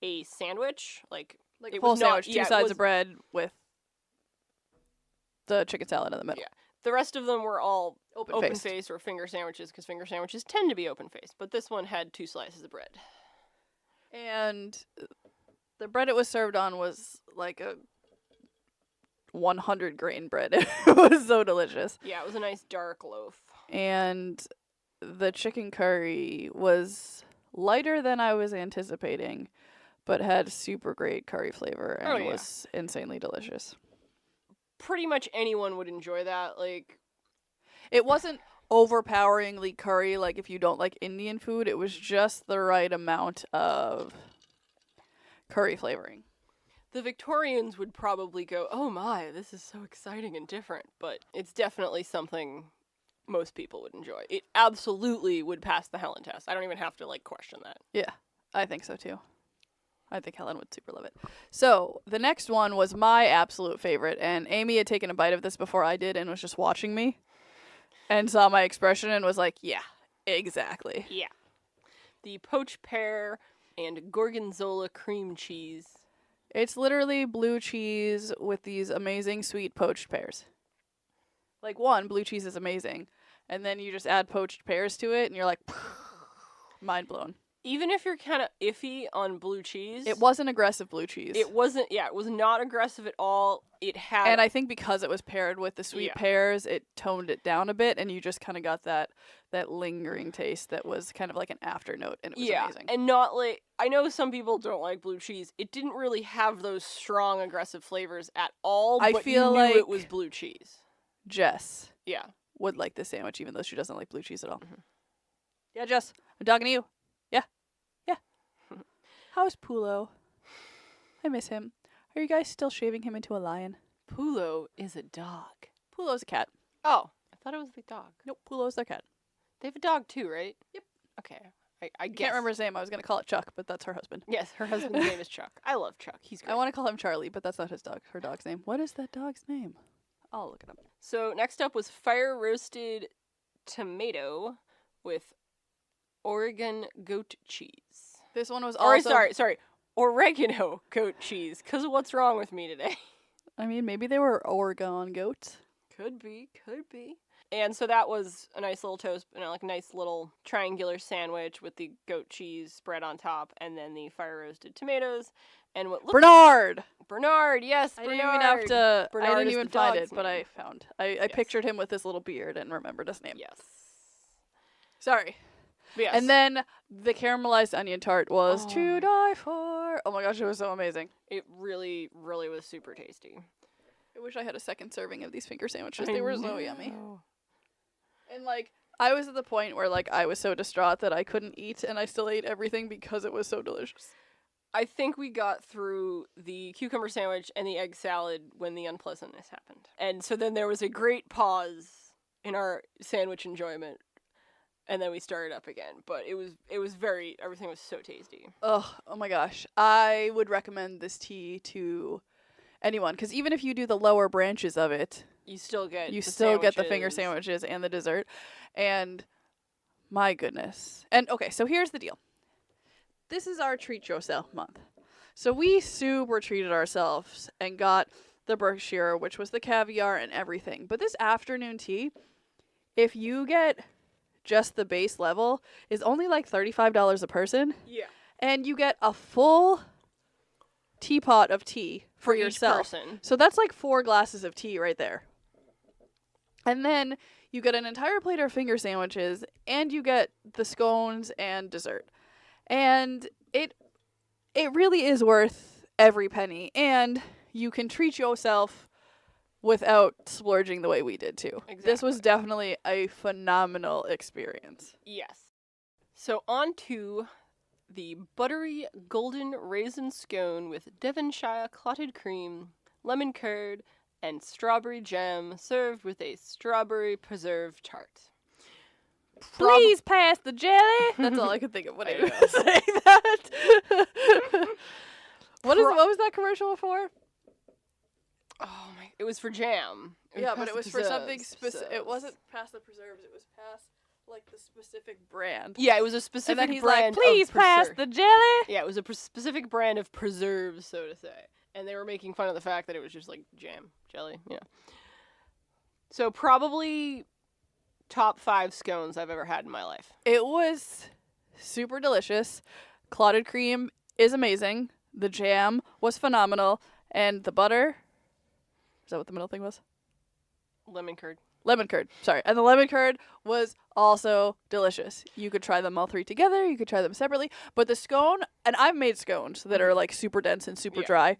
a sandwich, like Like it a full was not- sandwich, yeah, two it sides was- of bread with the chicken salad in the middle. Yeah. The rest of them were all Open-faced. open-faced or finger sandwiches, because finger sandwiches tend to be open-faced. But this one had 2 slices of bread. And the bread it was served on was like a 100 grain bread. It was so delicious. Yeah, it was a nice dark loaf. And the chicken curry was lighter than I was anticipating, but had super great curry flavor and was insanely delicious. Pretty much anyone would enjoy that. Like, It wasn't overpoweringly curry like if you don't like Indian food. It was just the right amount of curry flavoring. the Victorians would probably go, "Oh my, this is so exciting and different," but it's definitely something most people would enjoy. It absolutely would pass the Helen test. I don't even have to like question that. Yeah, I think so too. I think Helen would super love it. So the next one was my absolute favorite, and Amy had taken a bite of this before I did and was just watching me and saw my expression and was like, yeah, exactly. Yeah. The poached pear and gorgonzola cream cheese. It's literally blue cheese with these amazing sweet poached pears. Like, one, blue cheese is amazing, and then you just add poached pears to it and you're like, mind blown. Even if you're kind of iffy on blue cheese, It wasn't aggressive blue cheese. it wasn't. Yeah, it was not aggressive at all. It had, And I think because it was paired with the sweet Yeah. pears, it toned it down a bit, and you just kind of got that lingering taste that was kind of like an afternote, and it was amazing. and not like, I know some people don't like blue cheese. It didn't really have those strong aggressive flavors at all. I but feel you knew like- it was blue cheese. Jess Yeah. would like this sandwich, even though she doesn't like blue cheese at all. Mhm. Yeah, Jess, I'm talking to you. Yeah, yeah. How's Pulo? I miss him. Are you guys still shaving him into a lion? Pulo is a dog. Pulo's a cat. Oh, I thought it was the dog. Nope, Pulo's their cat. They have a dog too, right? Yep. Okay. I I guess. can't remember his name. I was going to call it Chuck, but that's her husband. Yes, her husband's name is Chuck. I love Chuck. He's great. I want to call him Charlie, but that's not his dog. Her dog's name. What is that dog's name? I'll look it up. So next up was fire roasted tomato with Oregon goat cheese. This one was Or also sorry, oregano goat cheese. Because what's wrong with me today? I mean, maybe they were Oregon goats. Could be. And so that was a nice little toast, like a nice little triangular sandwich with the goat cheese spread on top, and then the fire roasted tomatoes, and what looked Bernard, yes, I Bernard. didn't even have to. Bernard I didn't is even the find dog's it, but name. I found. I pictured him with his little beard and remembered his name. Yes. Sorry. But yes. And then the caramelized onion tart was Oh to my- die for. Oh my gosh, it was so amazing. It really, really was super tasty. I wish I had a second serving of these finger sandwiches. They were so yummy. know. And like, I was at the point where like I was so distraught that I couldn't eat, and I still ate everything because it was so delicious. I think we got through the cucumber sandwich and the egg salad when the unpleasantness happened. And so then there was a great pause in our sandwich enjoyment, and then we started up again. But it was everything was so tasty. Oh my gosh. I would recommend this tea to anyone, because even if you do the lower branches of it, You still get the finger sandwiches and the dessert. And my goodness. And okay, so here's the deal. This is our treat yourself month. So we super treated ourselves and got the Berkshire, which was the caviar and everything. But this afternoon tea, if you get just the base level, is only like $35 a person. Yeah. And you get a full teapot of tea for each yourself. person. So that's like 4 glasses of tea right there. And then you get an entire plate of finger sandwiches, and you get the scones and dessert. And it really is worth every penny. And you can treat yourself without splurging the way we did too. This was definitely a phenomenal experience. Yes. So on to the buttery golden raisin scone with Devonshire clotted cream, lemon curd, and strawberry jam, served with a strawberry preserve tart. Please pass the jelly. That's all I could think of when I was saying that. What was that commercial for? Oh my! It was for jam. But it was for something specific. It wasn't past the preserves. It was past like the specific brand. Yeah, it was a specific And then he's brand. like, "Please of pass the jelly." Yeah, it was a specific brand of preserves, so to say. And they were making fun of the fact that it was just like jam, jelly, So probably top 5 scones I've ever had in my life. It was super delicious. Clotted cream is amazing. The jam was phenomenal, and the butter. Is that what the middle thing was? Lemon curd. Lemon curd, sorry. And the lemon curd was also delicious. You could try them all 3 together. You could try them separately. But the scone, and I've made scones that are like super dense and super dry.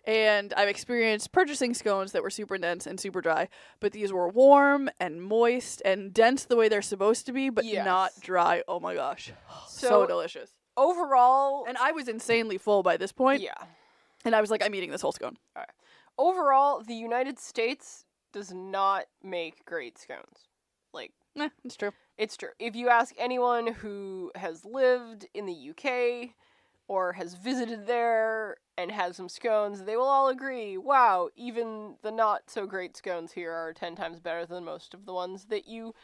And I've experienced purchasing scones that were super dense and super dry. But these were warm and moist and dense the way they're supposed to be, but not dry. Oh my gosh. So delicious. Overall. And I was insanely full by this point. Yeah. And I was like, I'm eating this whole scone. All right. Overall, the United States does not make great scones. Like, It's true. it's true. If you ask anyone who has lived in the UK or has visited there and has some scones, they will all agree, wow, even the not so great scones here are 10 times better than most of the ones that you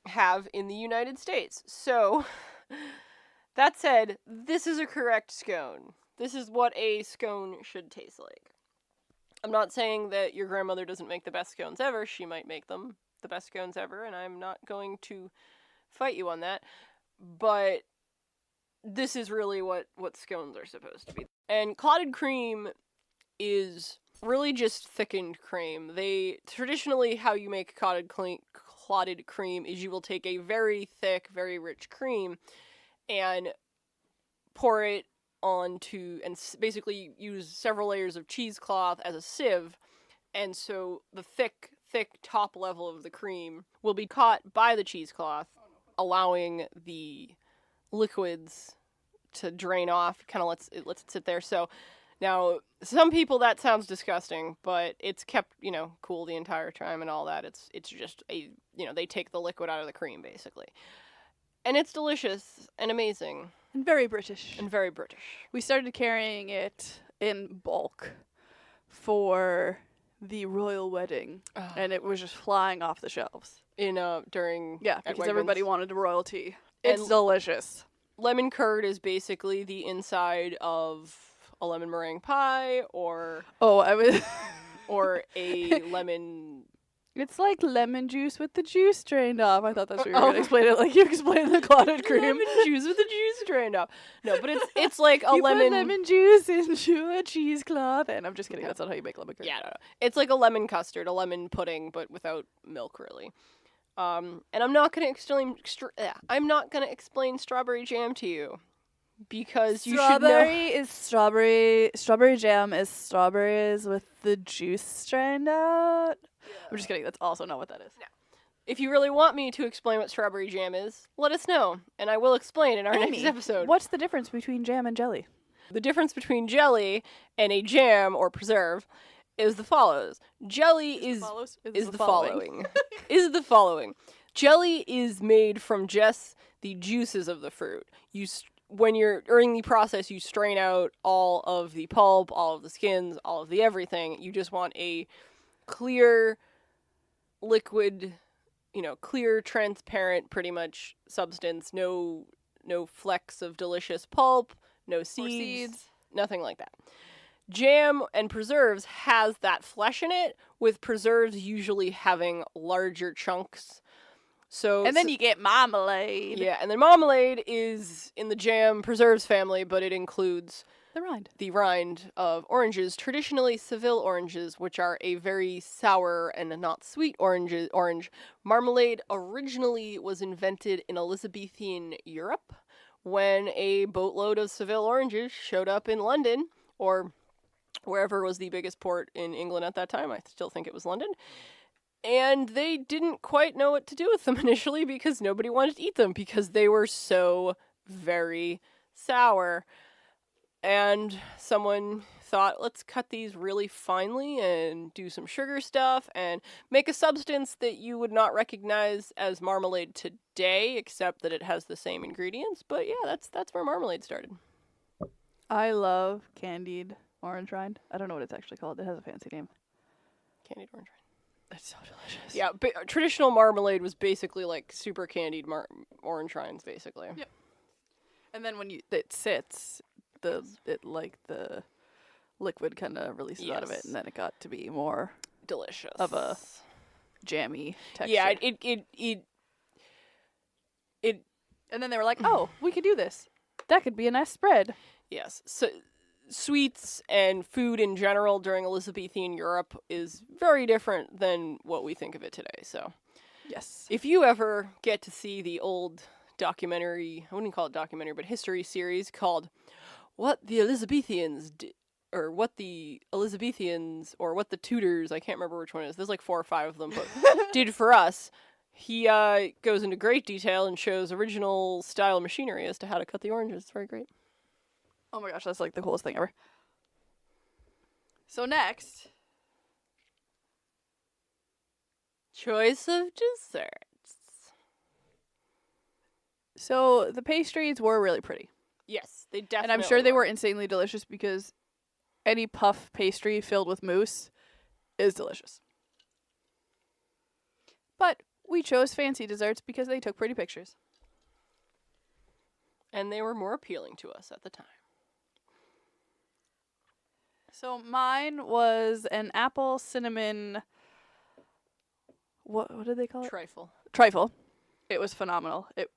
have in the United States. So, that said, this is a correct scone. This is what a scone should taste like. I'm not saying that your grandmother doesn't make the best scones ever. She might make them the best scones ever, and I'm not going to fight you on that. But this is really what scones are supposed to be. And clotted cream is really just thickened cream. Traditionally, how you make clotted cream is you will take a very thick, very rich cream and pour it onto, and basically use several layers of cheesecloth as a sieve, and so the thick top level of the cream will be caught by the cheesecloth, allowing the liquids to drain off. Kind of lets it sit there. So now, some people that sounds disgusting, but it's kept cool the entire time and all that. It's just they take the liquid out of the cream basically, and it's delicious and amazing. And very British. We started carrying it in bulk for the royal wedding, and it was just flying off the shelves. During because Wegmans. everybody wanted royalty. It's delicious. lemon curd is basically the inside of a lemon meringue pie or Oh, I was. or a lemon. It's like lemon juice with the juice drained off. I thought that's what you were going to explain it like you explained the clotted cream. Lemon juice with the juice drained off. No, but it's like a you lemon. put lemon juice into a cheesecloth. And I'm just kidding. That's not how you make lemon curd. Yeah, no. It's like a lemon custard, a lemon pudding, but without milk, really. And I'm not gonna explain strawberry jam to you because you should know. Is strawberry. Strawberry jam is strawberries with the juice strained out. I'm just kidding. That's also not what that is. No. If you really want me to explain what strawberry jam is, let us know, and I will explain in our next episode. What's the difference between jam and jelly? The difference between jelly and a jam or preserve is the follows. Jelly is the following. Is the following. Jelly is made from just the juices of the fruit. When you're during the process, you strain out all of the pulp, all of the skins, all of the everything. You just want a clear liquid, clear, transparent, pretty much substance. No flecks of delicious pulp, no seeds, nothing like that. Jam and preserves has that flesh in it, with preserves usually having larger chunks. And then you get marmalade. Yeah, and then marmalade is in the jam preserves family, but it includes the rind of oranges, traditionally Seville oranges, which are a very sour and not sweet orange. Marmalade originally was invented in Elizabethan Europe when a boatload of Seville oranges showed up in London, or wherever was the biggest port in England at that time. I still think it was London. And they didn't quite know what to do with them initially because nobody wanted to eat them because they were so very sour. And someone thought, let's cut these really finely and do some sugar stuff and make a substance that you would not recognize as marmalade today, except that it has the same ingredients. But yeah, that's where marmalade started. I love candied orange rind. I don't know what it's actually called. It has a fancy name. Candied orange rind. It's so delicious. Yeah, traditional marmalade was basically like super candied orange rinds, basically. Yep. And then when it sits, the liquid kind of releases out of it, and then it got to be more delicious of a jammy texture. Yeah, it. And then they were like, "Oh, we could do this. That could be a nice spread." Yes. So sweets and food in general during Elizabethan Europe is very different than what we think of it today. So, yes. If you ever get to see the old documentary, I wouldn't call it documentary, but history series called What the Elizabethans Did, or What the Elizabethans, or What the Tudors, I can't remember which one it is. There's like 4 or 5 of them, but did for us. He goes into great detail and shows original style machinery as to how to cut the oranges. It's very great. Oh my gosh, that's like the coolest thing ever. So next, choice of desserts. So the pastries were really pretty. Yes, they definitely. And I'm sure they were insanely delicious because any puff pastry filled with mousse is delicious. But we chose fancy desserts because they took pretty pictures. And they were more appealing to us at the time. So mine was an apple cinnamon. What did they call it? Trifle. It was phenomenal. It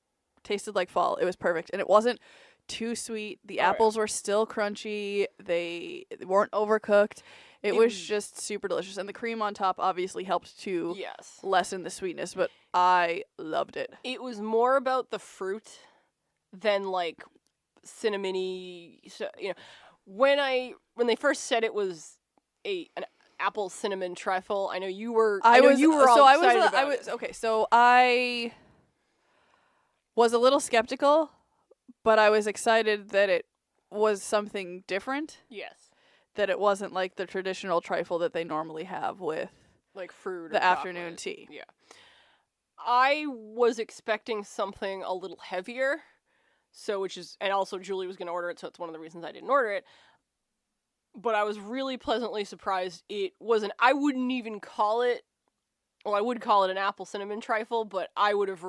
tasted like fall. It was perfect, and it wasn't too sweet. The apples were still crunchy. They weren't overcooked. It was just super delicious, and the cream on top obviously helped to lessen the sweetness. But I loved it. It was more about the fruit than like cinnamony. When they first said it was an apple cinnamon trifle, I know you were. I was a little skeptical, but I was excited that it was something different. Yes. That it wasn't like the traditional trifle that they normally have with like fruit, the afternoon tea. Yeah. I was expecting something a little heavier. And also Julie was going to order it, so it's one of the reasons I didn't order it. But I was really pleasantly surprised. It wasn't, I wouldn't even call it well, I would call it an apple cinnamon trifle, but I would have,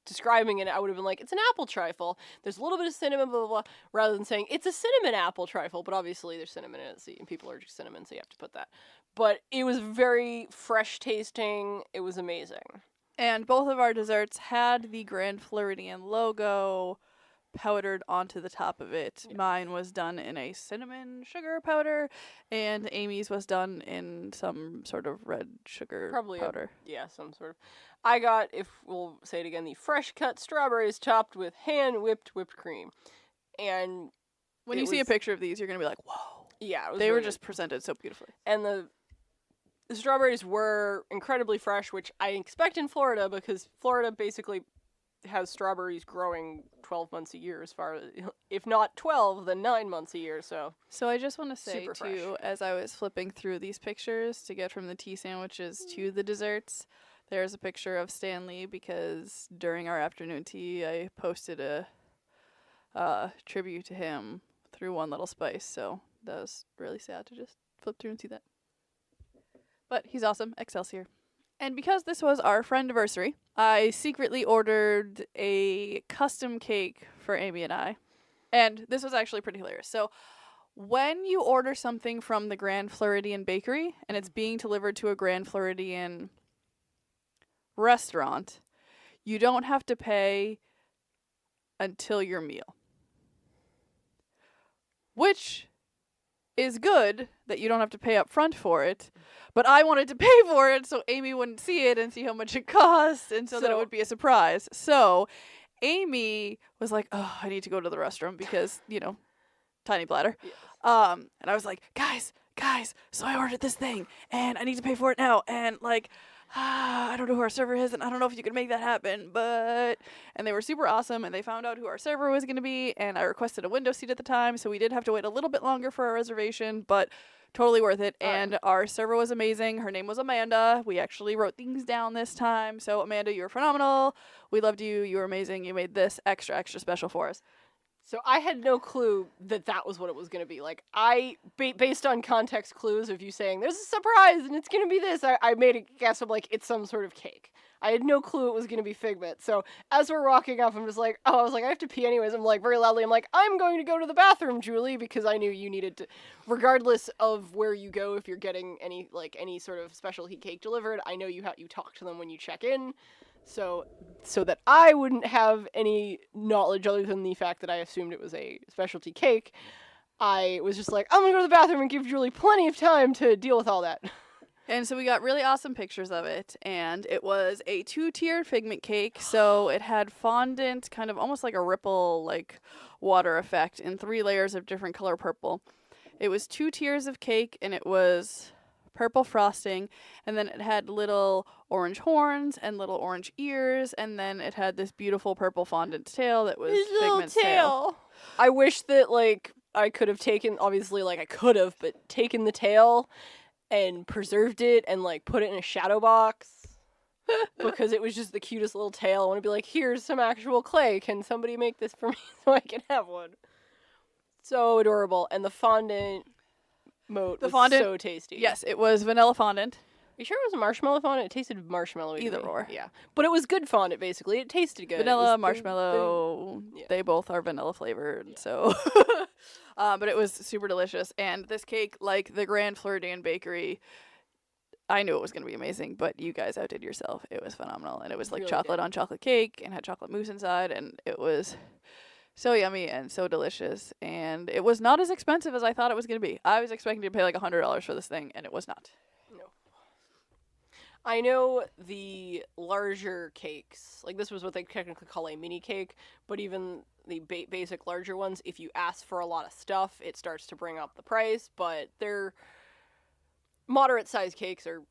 describing it, I would have been like, it's an apple trifle. There's a little bit of cinnamon, blah, blah, blah, rather than saying, it's a cinnamon apple trifle. But obviously there's cinnamon in it, so, and people are allergic to cinnamon, so you have to put that. But it was very fresh tasting. It was amazing. And both of our desserts had the Grand Floridian logo powdered onto the top of it. Yeah. Mine was done in a cinnamon sugar powder, and Amy's was done in some sort of red sugar powder. Some sort of. I got, if we'll say it again, the fresh cut strawberries topped with hand whipped cream. And when you see a picture of these, you're going to be like, whoa. Yeah, they were just presented so beautifully. And the strawberries were incredibly fresh, which I expect in Florida, because Florida basically has strawberries growing 12 months a year, as far as, if not 12, then 9 months a year. So I just want to say, super too, fresh. as I was flipping through these pictures to get from the tea sandwiches to the desserts, there's a picture of Stanley, because during our afternoon tea, I posted a tribute to him through One Little Spice. So that was really sad to just flip through and see that. But he's awesome. Excelsior. And because this was our friendiversary, I secretly ordered a custom cake for Amy and I. And this was actually pretty hilarious. So when you order something from the Grand Floridian bakery and it's being delivered to a Grand Floridian restaurant, you don't have to pay until your meal. Which is good that you don't have to pay up front for it. But I wanted to pay for it so Amy wouldn't see it and see how much it cost, and so that it would be a surprise. So Amy was like, oh, I need to go to the restroom because, tiny bladder. Yes. And I was like, guys, so I ordered this thing, and I need to pay for it now. And, I don't know who our server is, and I don't know if you could make that happen, but... And they were super awesome, and they found out who our server was going to be, and I requested a window seat at the time, so we did have to wait a little bit longer for our reservation, but... Totally worth it. And our server was amazing. Her name was Amanda. We actually wrote things down this time. So, Amanda, you were phenomenal. We loved you. You were amazing. You made this extra, extra special for us. So I had no clue that was what it was going to be. Based on context clues of you saying, there's a surprise and it's going to be this, I made a guess of, it's some sort of cake. I had no clue it was going to be Figment. So as we're walking off, I'm just like, I was like, I have to pee anyways. I'm very loudly, I'm going to go to the bathroom, Julie, because I knew you needed to, regardless of where you go, if you're getting any sort of specialty cake delivered, I know you talk to them when you check in. So that I wouldn't have any knowledge other than the fact that I assumed it was a specialty cake, I was just like, I'm going to go to the bathroom and give Julie plenty of time to deal with all that. And so we got really awesome pictures of it, and it was a 2-tiered Figment cake, so it had fondant, kind of almost like a ripple, water effect, in 3 layers of different color purple. It was 2 tiers of cake, and it was purple frosting, and then it had little orange horns and little orange ears, and then it had this beautiful purple fondant tail that was Figment's tail. I wish that, I could have taken, obviously, I could have, but taken the tail and preserved it and, put it in a shadow box. Because it was just the cutest little tail. I want to be like, here's some actual clay. Can somebody make this for me so I can have one? So adorable. And the fondant moat was so tasty. Yes, it was vanilla fondant. Are you sure it was a marshmallow fondant? It tasted marshmallowy. Either or. Yeah. But it was good fondant, basically. It tasted good. Vanilla, marshmallow, they both are vanilla flavored, so... but it was super delicious. And this cake, like the Grand Floridian bakery, I knew it was going to be amazing, but you guys outdid yourself. It was phenomenal. And it was Really chocolate on chocolate cake and had chocolate mousse inside, and it was so yummy and so delicious. And it was not as expensive as I thought it was going to be. I was expecting to pay $100 for this thing, and it was not. No. I know the larger cakes, this was what they technically call a mini cake, but even the basic larger ones, if you ask for a lot of stuff, it starts to bring up the price, but they're moderate-sized cakes are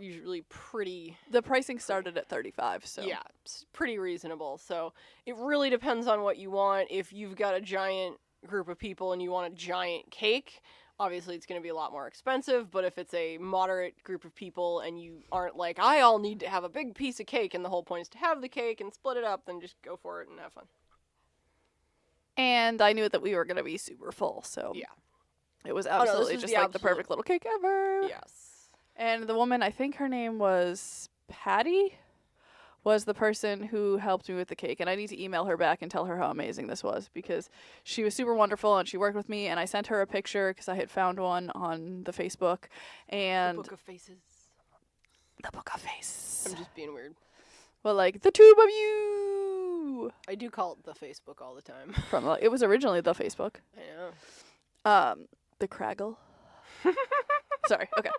usually pretty... The pricing started at $35, so... Yeah, it's pretty reasonable, so it really depends on what you want. If you've got a giant group of people and you want a giant cake, obviously it's going to be a lot more expensive, but if it's a moderate group of people and you aren't I all need to have a big piece of cake and the whole point is to have the cake and split it up, then just go for it and have fun. And I knew that we were going to be super full, so... Yeah. It was absolutely just the perfect little cake ever. Yes. And the woman, I think her name was Patty was the person who helped me with the cake, and I need to email her back and tell her how amazing this was, because she was super wonderful and she worked with me, and I sent her a picture because I had found one on the Facebook, and The Book of Faces. the Book of Faces. I'm just being weird. Well, like the tube of you. I do call it the Facebook all the time. From it was originally the Facebook. I know. The Craggle. Sorry. Okay.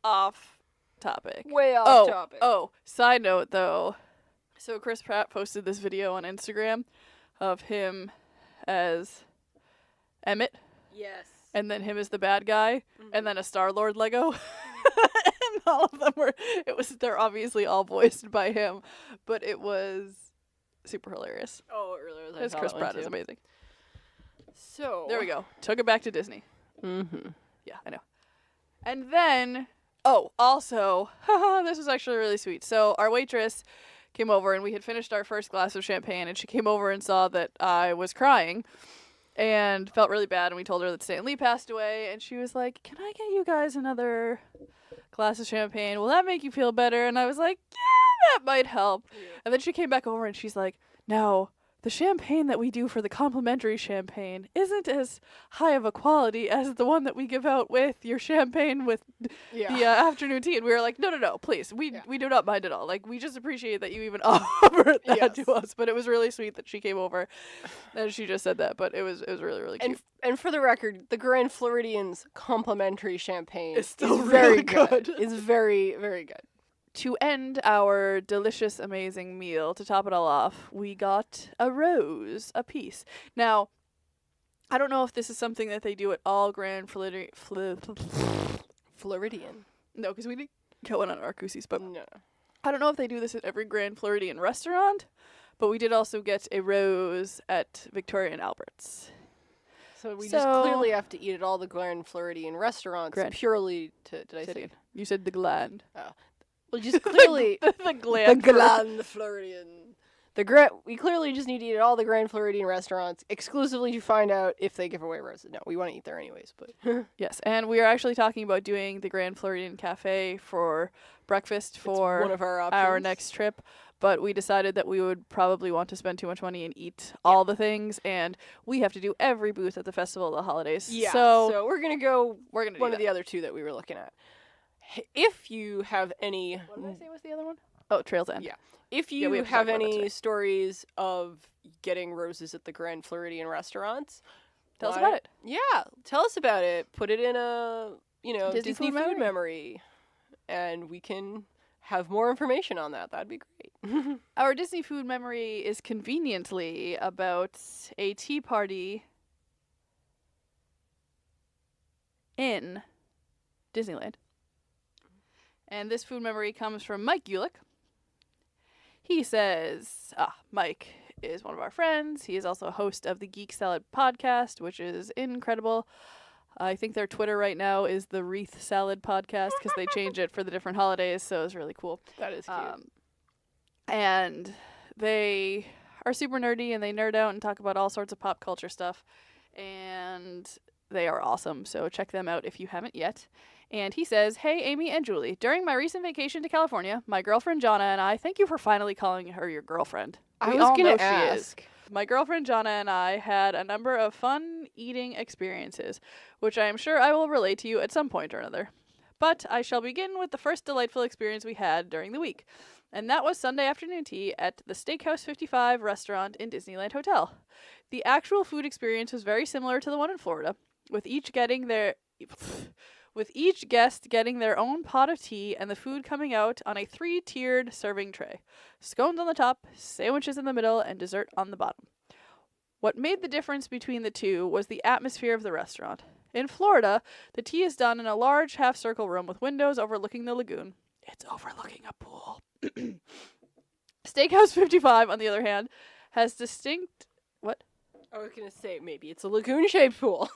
Off topic. Way off topic. Oh, side note though. So Chris Pratt posted this video on Instagram of him as Emmett, Yes. and then him as the bad guy, and then a Star-Lord Lego. And all of them they're obviously all voiced by him, but it was super hilarious. Oh, earlier. Because Chris Pratt is amazing. So There we go. Took it back to Disney. Mm-hmm. Yeah, I know. And then, also, this was actually really sweet. So our waitress came over, and we had finished our first glass of champagne, and she came over and saw that I was crying and felt really bad, and we told her that Stan Lee passed away, and she was like, "Can I get you guys another glass of champagne? Will that make you feel better?" And I was like, "Yeah, that might help." Yeah. And then she came back over, and she's like, "Now, the champagne that we do for the complimentary champagne isn't as high of a quality as the one that we give out with your champagne with the afternoon tea." And we were like, no, please. We do not mind at all. Like, we just appreciate that you even offered that to us. But it was really sweet that she came over and she just said that. But it was really, really cute. And for the record, the Grand Floridian's complimentary champagne It's still is very really good. It's very, very good. To end our delicious, amazing meal, to top it all off, we got a rose apiece. Now, I don't know if this is something that they do at all Grand Floridian. Floridian. No, because we didn't get one on Arcoussis, but No. I don't know if they do this at every Grand Floridian restaurant, but we did also get a rose at Victoria and Albert's. So we just clearly have to eat at all the Grand Floridian restaurants Grand. purely to, did I say? Floridian. You said the gland. Well, just clearly the gland. the Grand Floridian. We clearly just need to eat at all the Grand Floridian restaurants exclusively to find out if they give away roses. No, we want to eat there anyways, but Yes, and we are actually talking about doing the Grand Floridian Cafe for breakfast for one of our options. next trip. But we decided that we would probably want to spend too much money and eat all the things, and we have to do every booth at the Festival of the Holidays. Yeah, so we're gonna go. we're gonna do one of that. the other two that we were looking at. If you have any, What did I say was the other one? Oh, Trails End. Yeah. If Yeah, you we have to have talk about that any today. stories of getting roses at the Grand Floridian restaurants, Tell us why- about it. Yeah, tell us about it. Put it in a Disney Disney food food memory, and we can have more information on that. That'd be great. Our Disney food memory is conveniently about a tea party in Disneyland. And this food memory comes from Mike Gulick. He says, Mike is one of our friends. He is also a host of the Geek Salad podcast, which is incredible. I think their Twitter right now is the Wreath Salad podcast because they change it for the different holidays, so it's really cool. That is cute. And they are super nerdy and they nerd out and talk about all sorts of pop culture stuff. And they are awesome, so check them out if you haven't yet. And he says, "Hey, Amy and Julie, during my recent vacation to California, my girlfriend Jonna and I, thank you for finally calling her your girlfriend. I We was all gonna know she is. ask. My girlfriend Jonna and I had a number of fun eating experiences, which I am sure I will relate to you at some point or another. But I shall begin with the first delightful experience we had during the week. And that was Sunday afternoon tea at the Steakhouse 55 restaurant in Disneyland Hotel. The actual food experience was very similar to the one in Florida, with each guest getting their own pot of tea and the food coming out on a 3-tiered serving tray. Scones on the top, sandwiches in the middle, and dessert on the bottom. What made the difference between the two was the atmosphere of the restaurant. In Florida, the tea is done in a large half-circle room with windows overlooking the lagoon. It's overlooking a pool. Steakhouse 55, on the other hand, has distinct... What? I was gonna say maybe it's a lagoon-shaped pool.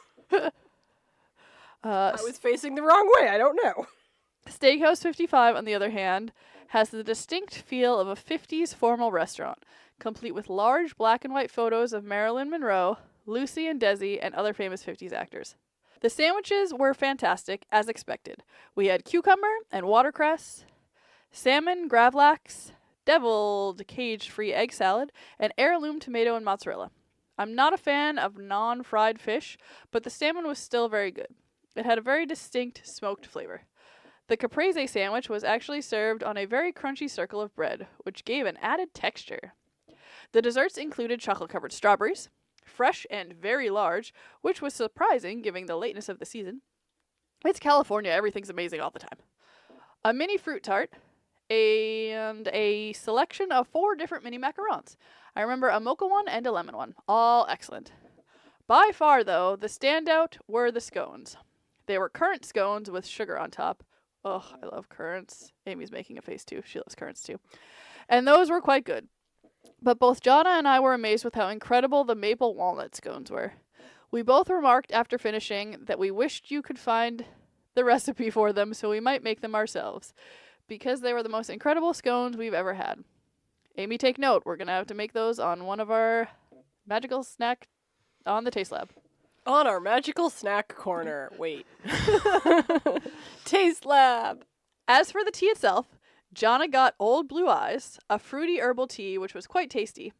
I was facing the wrong way. I don't know. Steakhouse 55, on the other hand, has the distinct feel of a 50s formal restaurant, complete with large black and white photos of Marilyn Monroe, Lucy and Desi, and other famous 50s actors. The sandwiches were fantastic, as expected. We had cucumber and watercress, salmon gravlax, deviled cage-free egg salad, and heirloom tomato and mozzarella. I'm not a fan of non-fried fish, but the salmon was still very good. It had a very distinct smoked flavor. The caprese sandwich was actually served on a very crunchy circle of bread, which gave an added texture. The desserts included chocolate-covered strawberries, fresh and very large, which was surprising given the lateness of the season. It's California, everything's amazing all the time. A mini fruit tart, and a selection of 4 different mini macarons. I remember a mocha one and a lemon one. All excellent. By far, though, the standout were the scones. They were currant scones with sugar on top. Oh, I love currants. Amy's making a face too. She loves currants too. And those were quite good. But both Jonna and I were amazed with how incredible the maple walnut scones were. We both remarked after finishing that we wished you could find the recipe for them so we might make them ourselves, because they were the most incredible scones we've ever had. Amy, take note. We're going to have to make those on one of our magical snack on the Taste Lab. On our magical snack corner. Wait. Taste Lab. As for the tea itself, Jonna got Old Blue Eyes, a fruity herbal tea which was quite tasty.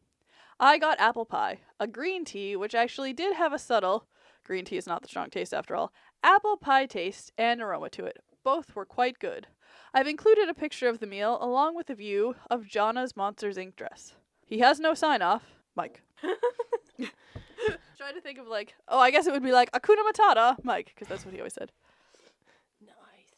I got apple pie, a green tea which actually did have a subtle, green tea is not the strong taste after all, apple pie taste and aroma to it. Both were quite good. I've included a picture of the meal along with a view of Jonna's Monsters Inc. dress. He has no sign-off. Mike. Trying to think of I guess it would be like Hakuna Matata, Mike, because that's what he always said. Nice.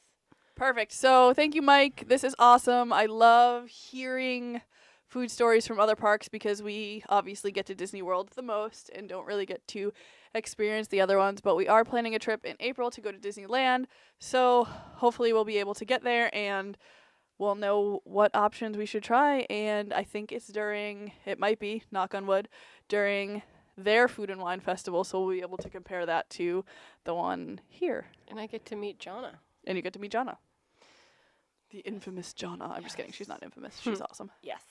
Perfect. So thank you, Mike. This is awesome. I love hearing food stories from other parks because we obviously get to Disney World the most and don't really get to experience the other ones, but we are planning a trip in April to go to Disneyland, so hopefully we'll be able to get there and we'll know what options we should try. And I think it might be, knock on wood, during their Food and Wine Festival, so we'll be able to compare that to the one here. And I get to meet Jonna. And you get to meet Jonna. The infamous Jonna. I'm just kidding. She's not infamous. She's awesome. Yes.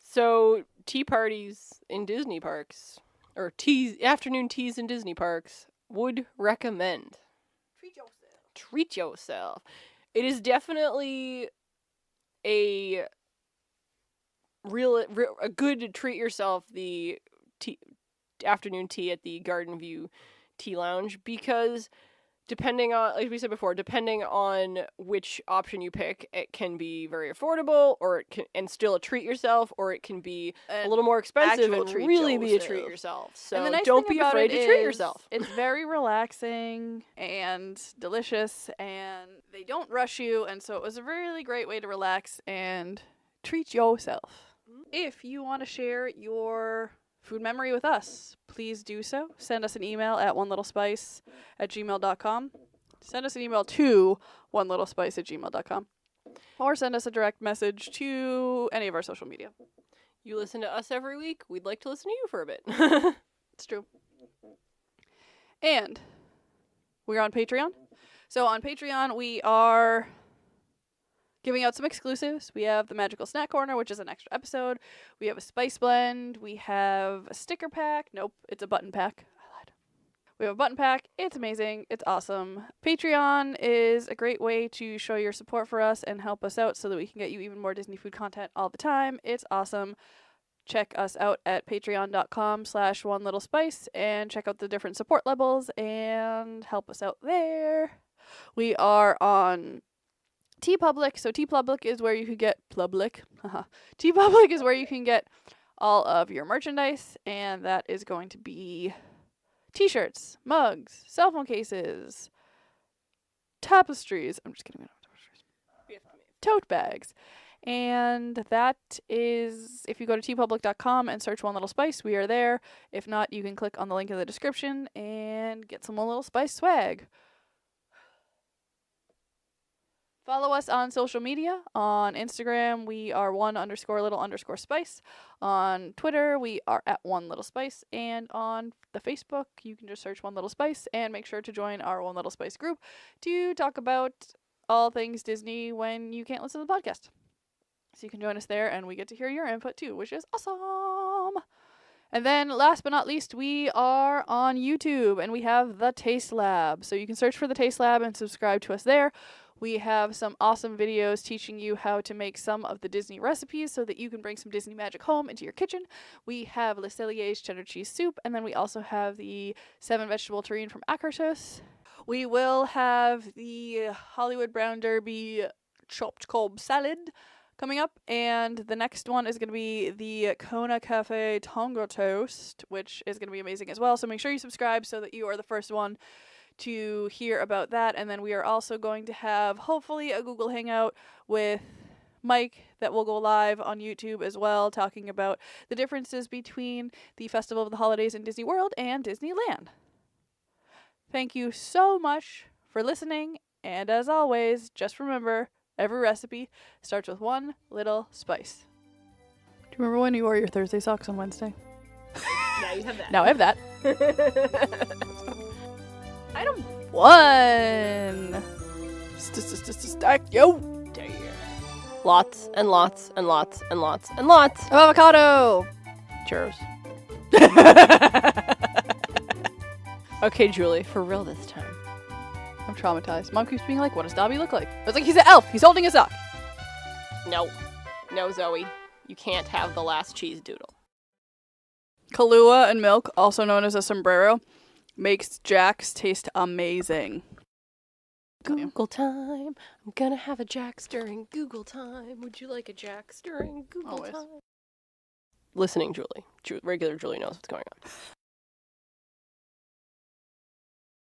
So, tea parties in Disney parks, or afternoon teas in Disney parks, would recommend. Treat yourself. It is definitely a good to treat yourself the afternoon tea at the Garden View Tea Lounge, because depending on, like we said before, depending on which option you pick, it can be very affordable, or it can, and still a treat yourself, or it can be a little more expensive and really be a treat yourself. So don't be afraid to treat yourself. It's very relaxing and delicious, and they don't rush you, and so it was a really great way to relax and treat yourself. If you want to share your food memory with us, please do so. Send us an email at onelittlespice@gmail.com. Send us an email to onelittlespice@gmail.com. Or send us a direct message to any of our social media. You listen to us every week. We'd like to listen to you for a bit. It's true. And we're on Patreon. So on Patreon, we are giving out some exclusives. We have the Magical Snack Corner, which is an extra episode. We have a spice blend. We have a sticker pack. Nope, it's a button pack. I lied. We have a button pack. It's amazing. It's awesome. Patreon is a great way to show your support for us and help us out so that we can get you even more Disney food content all the time. It's awesome. Check us out at patreon.com/onelittlespice and check out the different support levels and help us out there. We are on TeePublic. So TeePublic is where you can get TeePublic is where you can get all of your merchandise, and that is going to be t-shirts, mugs, cell phone cases, tapestries. I'm just kidding. Tote bags. And that is, if you go to teepublic.com and search One Little Spice, we are there. If not, you can click on the link in the description and get some One Little Spice swag. Follow us on social media. On Instagram, we are one_little_spice. On Twitter, we are at One Little Spice. And on the Facebook, you can just search One Little Spice and make sure to join our One Little Spice group to talk about all things Disney when you can't listen to the podcast. So you can join us there, and we get to hear your input too, which is awesome. And then last but not least, we are on YouTube, and we have the Taste Lab. So you can search for the Taste Lab and subscribe to us there. We have some awesome videos teaching you how to make some of the Disney recipes so that you can bring some Disney magic home into your kitchen. We have Le Cellier's cheddar cheese soup, and then we also have the 7 vegetable terrine from Akershus. We will have the Hollywood Brown Derby chopped cob salad coming up, and the next one is going to be the Kona Cafe Tonga Toast, which is going to be amazing as well. So make sure you subscribe so that you are the first one to hear about that. And then we are also going to have, hopefully, a Google Hangout with Mike that will go live on YouTube as well, talking about the differences between the Festival of the Holidays in Disney World and Disneyland. Thank you so much for listening, and as always, just remember, every recipe starts with one little spice. Do you remember when you wore your Thursday socks on Wednesday? Now you have that. Now I have that. Item 1. Stack yo. Lots and lots and lots and lots and lots Of avocado. churros. Okay, Julie, for real this time. I'm traumatized. Mom keeps being like, what does Dobby look like? I was like, he's an elf. He's holding a sock. No. No, Zoe. You can't have the last cheese doodle. Kahlua and milk, also known as a sombrero, makes Jack's taste amazing. Google time. I'm gonna have a Jack's during Google time. Would you like a Jack's during Google Always. time? Listening, Julie. Regular Julie knows what's going on.